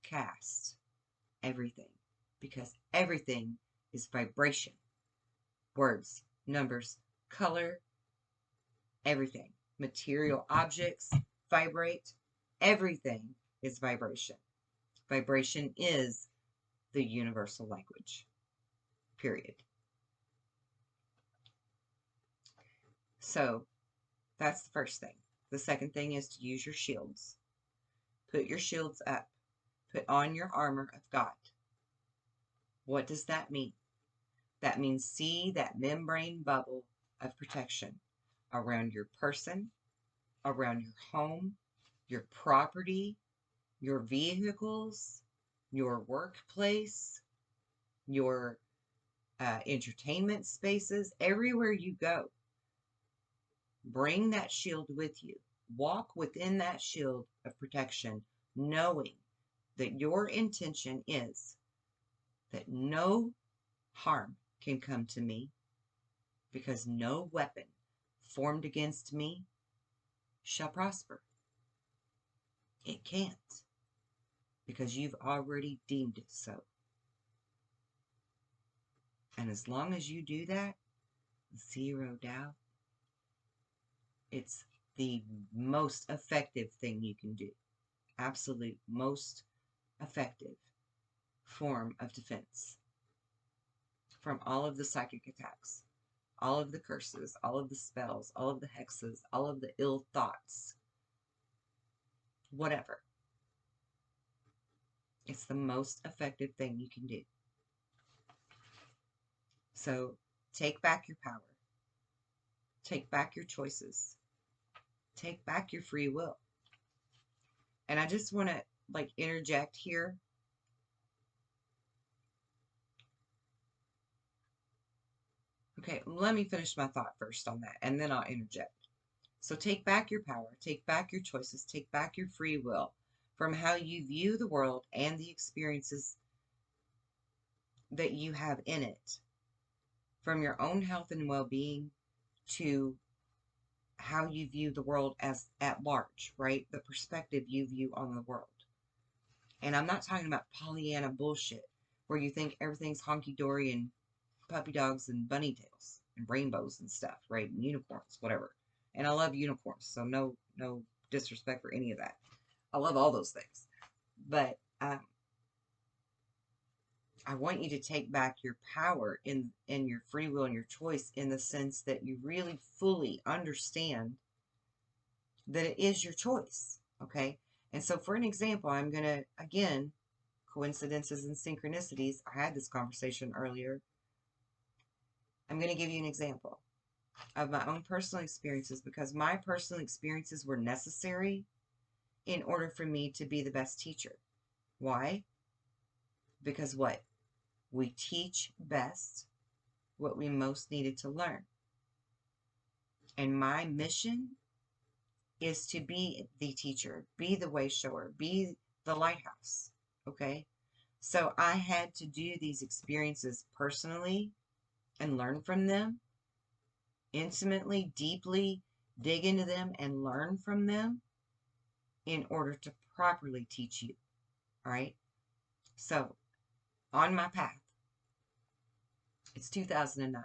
cast everything. Because everything is vibration. Words, numbers, color, everything. Material objects vibrate. Everything is vibration. Vibration is the universal language. Period. So, that's the first thing. The second thing is to use your shields. Put your shields up. Put on your armor of God. What does that mean? That means see that membrane bubble of protection around your person, around your home, your property, your vehicles, your workplace, your entertainment spaces, everywhere you go. Bring that shield with you. Walk within that shield of protection, knowing that your intention is that no harm can come to me because no weapon formed against me shall prosper. It can't, because you've already deemed it so. And as long as you do that, zero doubt, it's the most effective thing you can do. Absolute most effective form of defense from all of the psychic attacks, all of the curses, all of the spells, all of the hexes, all of the ill thoughts, whatever. It's the most effective thing you can do. So take back your power. Take back your choices. Take back your free will. And I just want to interject here. Okay, let me finish my thought first on that, and then I'll interject. So take back your power, take back your choices, take back your free will from how you view the world and the experiences that you have in it, from your own health and well-being to how you view the world as at large, right? The perspective you view on the world. And I'm not talking about Pollyanna bullshit where you think everything's honky-dory and puppy dogs and bunny tails and rainbows and stuff, right? And unicorns, whatever. And I love unicorns, so no disrespect for any of that. I love all those things. But I want you to take back your power in your free will and your choice, in the sense that you really fully understand that it is your choice. Okay. And so, for an example, I'm going to, again, coincidences and synchronicities. I had this conversation earlier. I'm going to give you an example of my own personal experiences, because my personal experiences were necessary in order for me to be the best teacher. Why? Because what? We teach best what we most needed to learn. And my mission is to be the teacher, be the way shower, be the lighthouse. Okay? So I had to do these experiences personally and learn from them intimately, deeply, dig into them and learn from them in order to properly teach you. All right? So, on my path, it's 2009.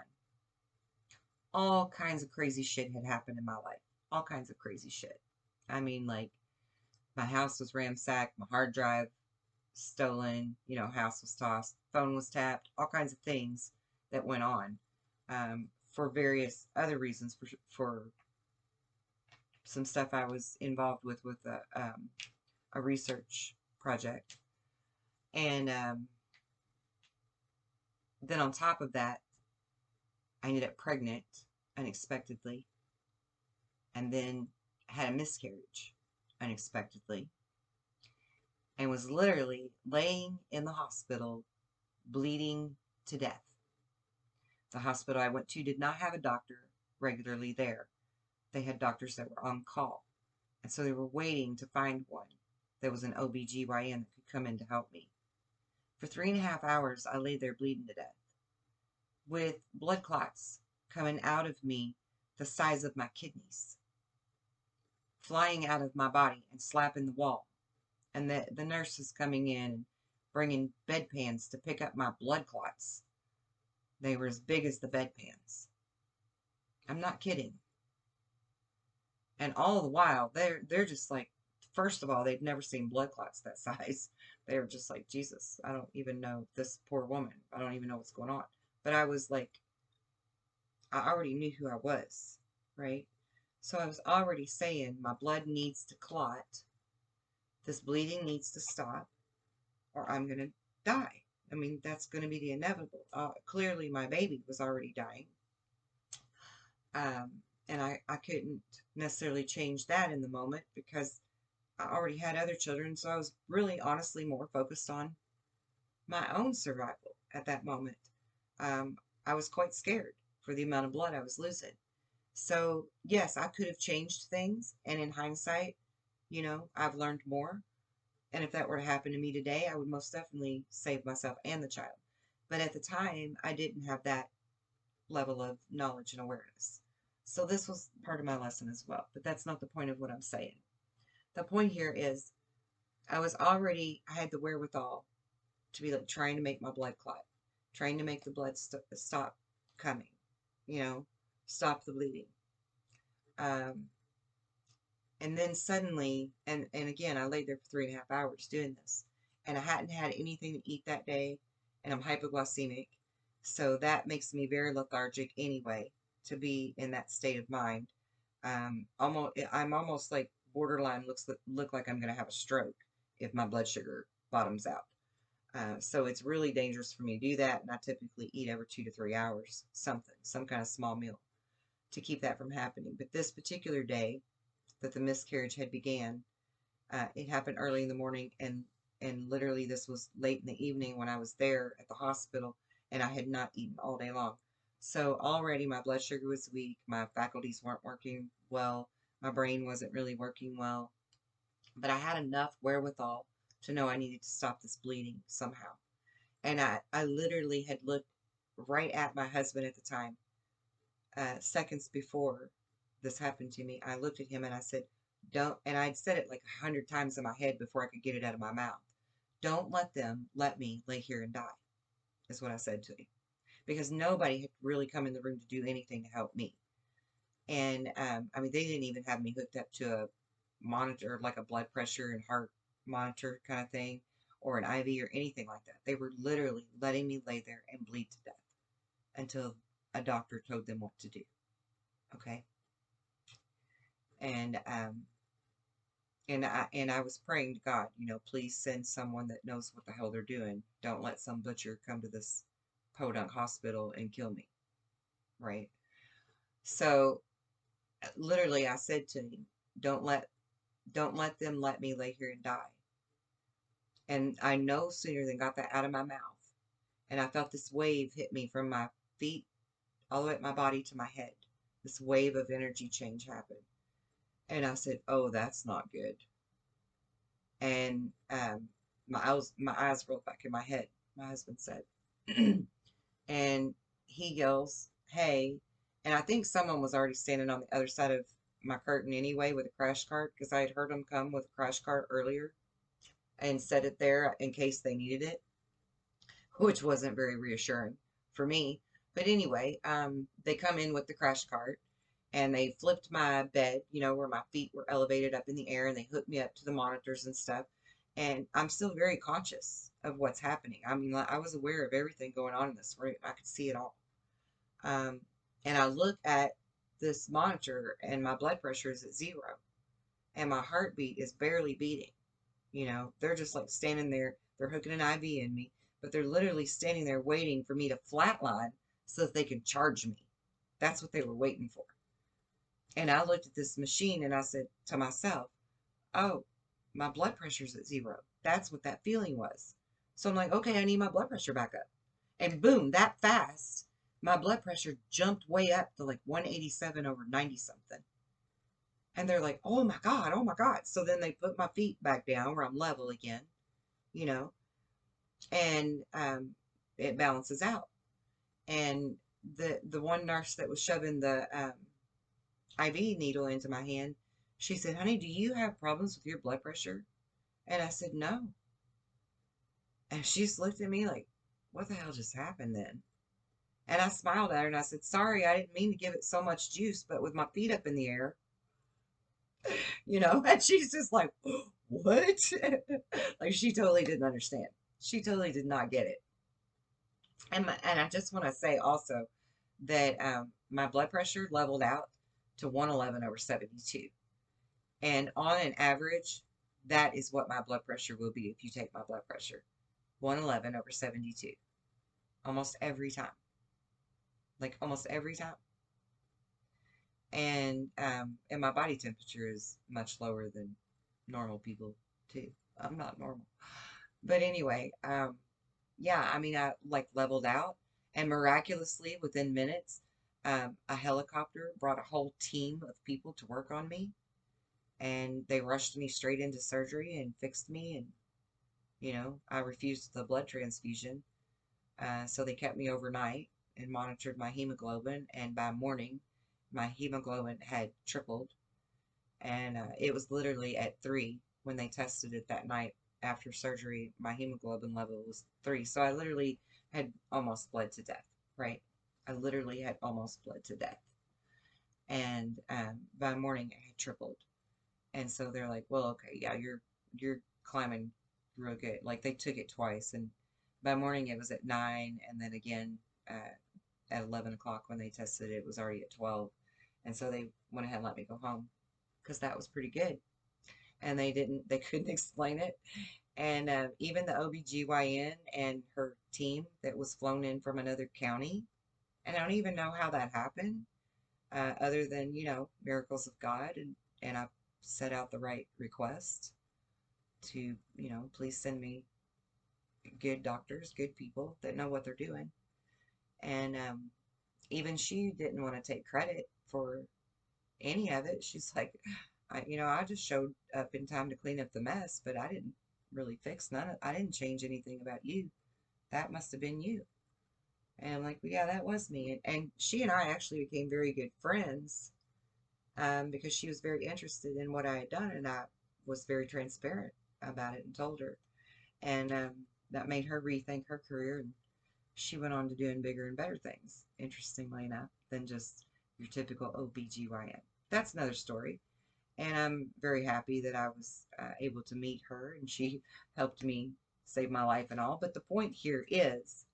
All kinds of crazy shit had happened in my life. All kinds of crazy shit. I mean, like, my house was ransacked, my hard drive stolen, house was tossed, phone was tapped, all kinds of things that went on, for various other reasons, for some stuff I was involved with a research project. And then on top of that, I ended up pregnant unexpectedly, and then had a miscarriage unexpectedly, and was literally laying in the hospital bleeding to death. The hospital I went to did not have a doctor regularly there. They had doctors that were on call. And so they were waiting to find one that was an OBGYN that could come in to help me. For 3.5 hours, I lay there bleeding to death, with blood clots coming out of me the size of my kidneys, flying out of my body and slapping the wall. And the nurses coming in and bringing bedpans to pick up my blood clots. They were as big as the bedpans. I'm not kidding. And all the while, they're just like, first of all, they'd never seen blood clots that size. They were just like, Jesus, I don't even know this poor woman. I don't even know what's going on. But I was like, I already knew who I was, right? So I was already saying, my blood needs to clot. This bleeding needs to stop, or I'm going to die. I mean, that's going to be the inevitable. Clearly, my baby was already dying. And I couldn't necessarily change that in the moment, because I already had other children. So I was really, honestly, more focused on my own survival at that moment. I was quite scared for the amount of blood I was losing. So, yes, I could have changed things. And in hindsight, I've learned more. And if that were to happen to me today, I would most definitely save myself and the child. But at the time, I didn't have that level of knowledge and awareness. So this was part of my lesson as well. But that's not the point of what I'm saying. The point here is, I had the wherewithal to be like trying to make my blood clot, trying to make the blood stop coming, stop the bleeding. And then suddenly, and again, I laid there for 3.5 hours doing this, and I hadn't had anything to eat that day, and I'm hypoglycemic. So that makes me very lethargic anyway, to be in that state of mind. I'm almost like borderline look like I'm going to have a stroke if my blood sugar bottoms out. So it's really dangerous for me to do that, and I typically eat every 2 to 3 hours, some kind of small meal to keep that from happening. But this particular day that the miscarriage had began, it happened early in the morning, and literally this was late in the evening when I was there at the hospital, and I had not eaten all day long. So already my blood sugar was weak, my faculties weren't working well, my brain wasn't really working well, but I had enough wherewithal to know I needed to stop this bleeding somehow. And I literally had looked right at my husband at the time, seconds before this happened to me. I looked at him and I said, don't, and I'd said it like 100 times in my head before I could get it out of my mouth. don't let me lay here and die, is what I said to him. Because nobody had really come in the room to do anything to help me. And I mean, they didn't even have me hooked up to a monitor, like a blood pressure and heart monitor kind of thing, or an IV or anything like that. They were literally letting me lay there and bleed to death until a doctor told them what to do. Okay. And I was praying to God, please send someone that knows what the hell they're doing. Don't let some butcher come to this podunk hospital and kill me. Right. So literally I said to him, don't let them let me lay here and die. And I no sooner than got that out of my mouth, and I felt this wave hit me from my feet all the way up my body to my head. This wave of energy change happened. And I said, oh, that's not good. And my eyes rolled back in my head, my husband said. And he yells, hey. And I think someone was already standing on the other side of my curtain anyway with a crash cart, because I had heard them come with a crash cart earlier and set it there in case they needed it, which wasn't very reassuring for me. But anyway, they come in with the crash cart and they flipped my bed, where my feet were elevated up in the air, and they hooked me up to the monitors and stuff. And I'm still very conscious of what's happening. I mean, I was aware of everything going on in this room. I could see it all. Um, and I look at this monitor and my blood pressure is at 0 and my heartbeat is barely beating. They're just like standing there. They're hooking an IV in me, but they're literally standing there waiting for me to flatline so that they can charge me. That's what they were waiting for. And I looked at this machine and I said to myself, oh, my blood pressure's at 0. That's what that feeling was. So I'm like, okay, I need my blood pressure back up. And boom, that fast, my blood pressure jumped way up to like 187 over 90 something. And they're like, oh my God, oh my God. So then they put my feet back down where I'm level again, you know, and it balances out. And the one nurse that was shoving the IV needle into my hand, she said, honey, do you have problems with your blood pressure? And I said, no. And she just looked at me like, what the hell just happened then? And I smiled at her and I said, sorry, I didn't mean to give it so much juice, but with my feet up in the air, and she's just like, what? Like she totally didn't understand. She totally did not get it. And I just want to say also that my blood pressure leveled out to 111 over 72. And on an average, that is what my blood pressure will be if you take my blood pressure. 111 over 72. Almost every time. Like almost every time. And my body temperature is much lower than normal people too. I'm not normal. But anyway, yeah, I mean, I like leveled out, and miraculously within minutes, a helicopter brought a whole team of people to work on me, and they rushed me straight into surgery and fixed me. And I refused the blood transfusion, so they kept me overnight and monitored my hemoglobin, and by morning my hemoglobin had tripled, and it was literally at 3 when they tested it that night after surgery. My hemoglobin level was 3, so I literally had almost bled to death. Right, I literally had almost bled to death, and by morning it had tripled. And so they're like, well, okay, yeah, you're climbing real good. Like they took it twice, and by morning it was at 9, and then again at 11 o'clock when they tested it, it was already at 12. And so they went ahead and let me go home because that was pretty good. And they couldn't explain it. And even the OBGYN and her team that was flown in from another county, and I don't even know how that happened, other than, miracles of God. And I set out the right request to, please send me good doctors, good people that know what they're doing. And even she didn't want to take credit for any of it. She's like, I just showed up in time to clean up the mess, but I didn't really fix I didn't change anything about you. That must have been you. And I'm like, well, yeah, that was me. And she and I actually became very good friends because she was very interested in what I had done, and I was very transparent about it and told her. And that made her rethink her career, and she went on to doing bigger and better things, interestingly enough, than just your typical OBGYN. That's another story. And I'm very happy that I was able to meet her, and she helped me save my life and all. But the point here is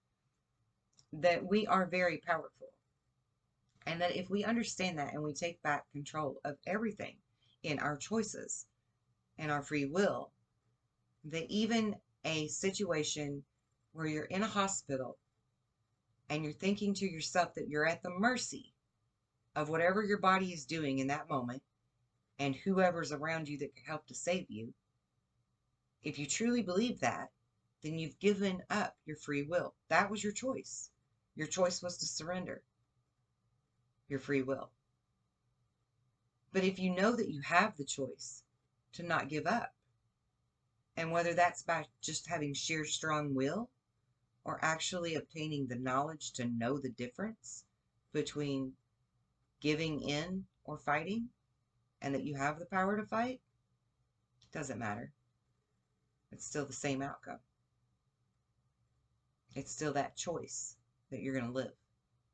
that we are very powerful. And that if we understand that and we take back control of everything in our choices and our free will, that even a situation where you're in a hospital and you're thinking to yourself that you're at the mercy of whatever your body is doing in that moment and whoever's around you that can help to save you, if you truly believe that, then you've given up your free will. That was your choice. Your choice was to surrender your free will. But if you know that you have the choice to not give up, and whether that's by just having sheer strong will or actually obtaining the knowledge to know the difference between giving in or fighting, and that you have the power to fight, doesn't matter. It's still the same outcome. It's still that choice that you're going to live,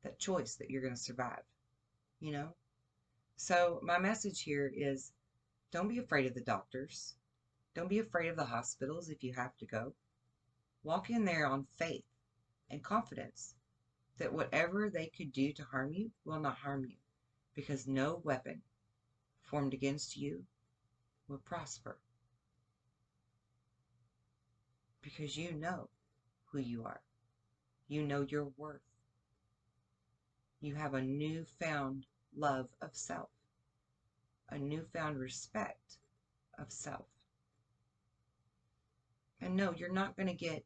that choice that you're going to survive, you know? So my message here is, don't be afraid of the doctors. Don't be afraid of the hospitals if you have to go. Walk in there on faith and confidence that whatever they could do to harm you will not harm you, because no weapon formed against you will prosper, because you know who you are. You know your worth. You have a newfound love of self, a newfound respect of self. And no, you're not going to get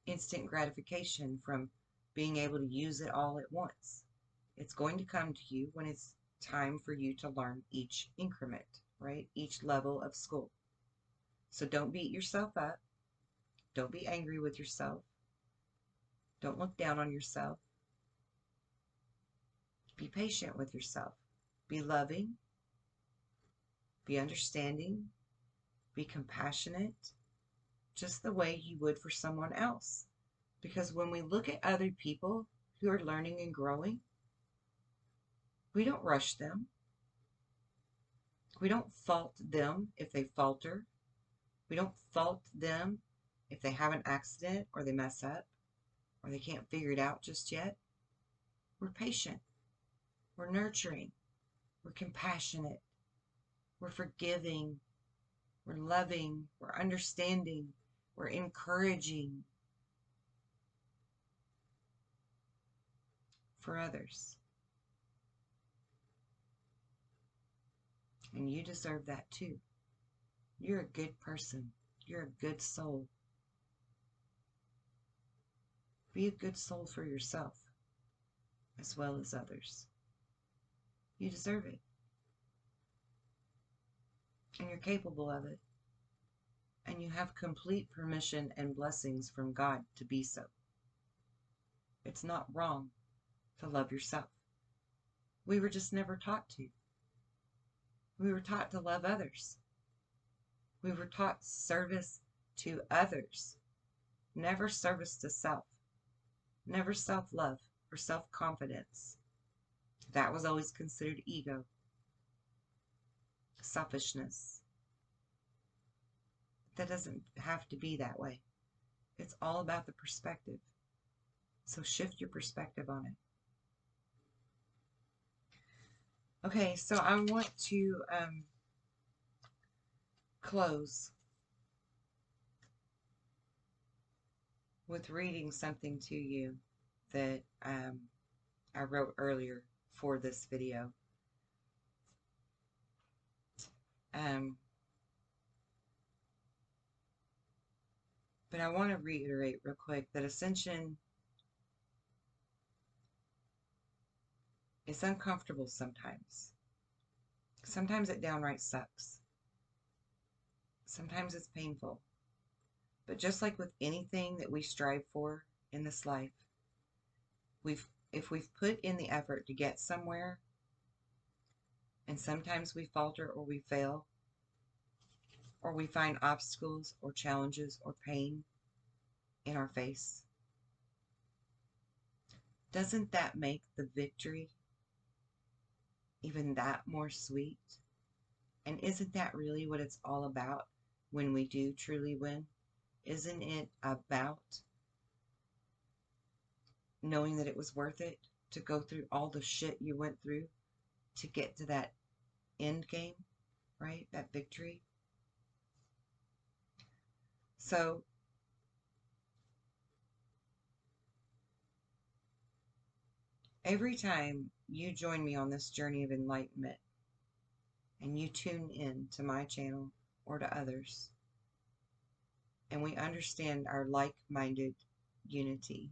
instant gratification from being able to use it all at once. It's going to come to you when it's time for you to learn each increment, right? Each level of school. So don't beat yourself up. Don't be angry with yourself. Don't look down on yourself. Be patient with yourself. Be loving. Be understanding. Be compassionate, just the way you would for someone else. Because when we look at other people who are learning and growing, we don't rush them. We don't fault them if they falter. We don't fault them if they have an accident or they mess up or they can't figure it out just yet. We're patient. We're nurturing. We're compassionate. We're forgiving. We're loving. We're understanding. We're encouraging for others. And you deserve that too. You're a good person. You're a good soul. Be a good soul for yourself as well as others. You deserve it. And you're capable of it. And you have complete permission and blessings from God to be so. It's not wrong to love yourself. We were just never taught to. We were taught to love others. We were taught service to others, never service to self, never self-love or self-confidence. That was always considered ego, selfishness. That doesn't have to be that way. It's all about the perspective. So shift your perspective on it. Okay, so I want to close with reading something to you that I wrote earlier for this video. But I want to reiterate real quick that Ascension is uncomfortable sometimes. Sometimes it downright sucks. Sometimes it's painful. But just like with anything that we strive for in this life, if we've put in the effort to get somewhere, and sometimes we falter or we fail, or we find obstacles or challenges or pain, in our face, doesn't that make the victory even that more sweet? And isn't that really what it's all about when we do truly win? Isn't it about knowing that it was worth it to go through all the shit you went through to get to that end game, right? That victory. So every time you join me on this journey of enlightenment and you tune in to my channel or to others, and we understand our like-minded unity,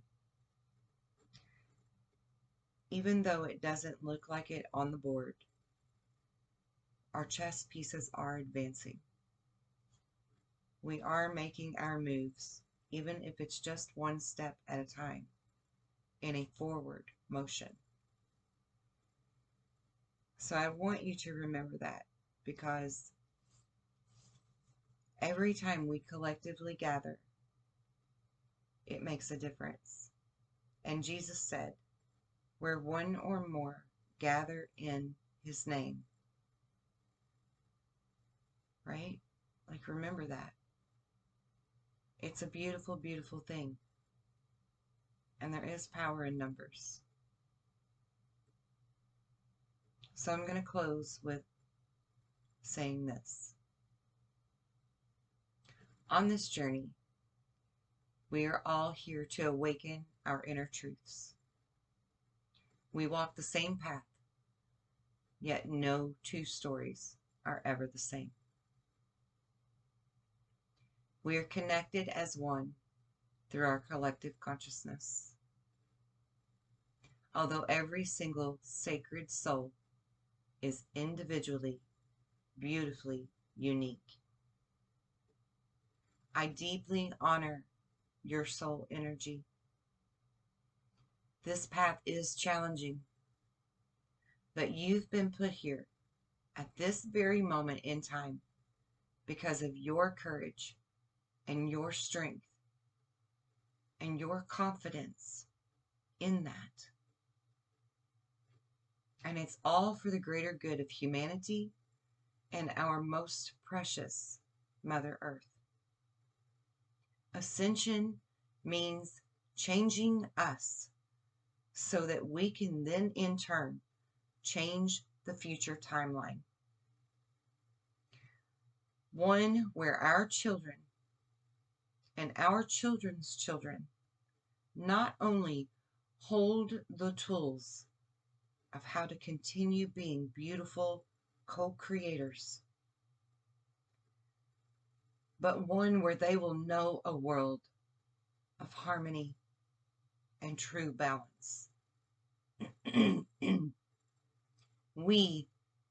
even though it doesn't look like it on the board, our chess pieces are advancing. We are making our moves, even if it's just one step at a time, in a forward motion. So I want you to remember that, because every time we collectively gather, it makes a difference. And Jesus said, where one or more gather in his name, right? Like, remember that. It's a beautiful, beautiful thing. And there is power in numbers. So I'm going to close with saying this. On this journey, we are all here to awaken our inner truths. We walk the same path, yet no two stories are ever the same. We are connected as one through our collective consciousness. Although every single sacred soul is individually, beautifully unique, I deeply honor your soul energy. This path is challenging, but you've been put here at this very moment in time because of your courage and your strength and your confidence in that. And it's all for the greater good of humanity and our most precious Mother Earth. Ascension means changing us so that we can then in turn change the future timeline. One where our children and our children's children not only hold the tools of how to continue being beautiful co-creators, but one where they will know a world of harmony and true balance. We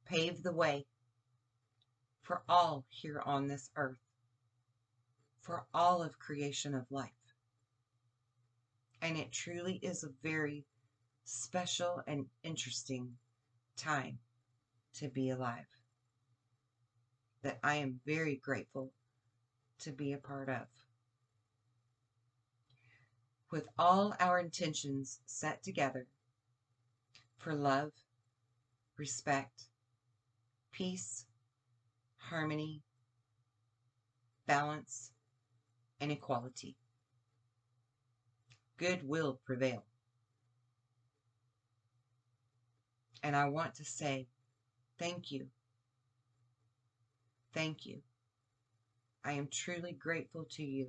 pave the way for all here on this earth, for all of creation of life. And it truly is a very special and interesting time to be alive, that I am very grateful to be a part of. With all our intentions set together for love, respect, peace, harmony, balance, and equality, good will prevail. And I want to say thank you. Thank you. I am truly grateful to you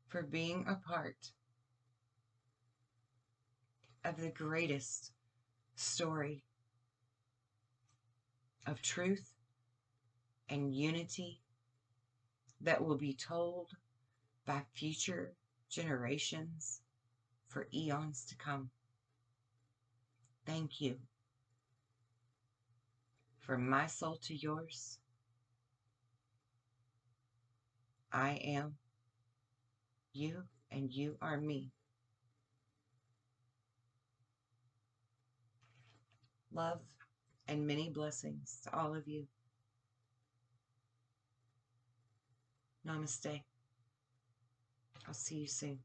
for being a part of the greatest story of truth and unity that will be told by future generations for eons to come. Thank you. From my soul to yours, I am you and you are me. Love and many blessings to all of you. Namaste. I'll see you soon.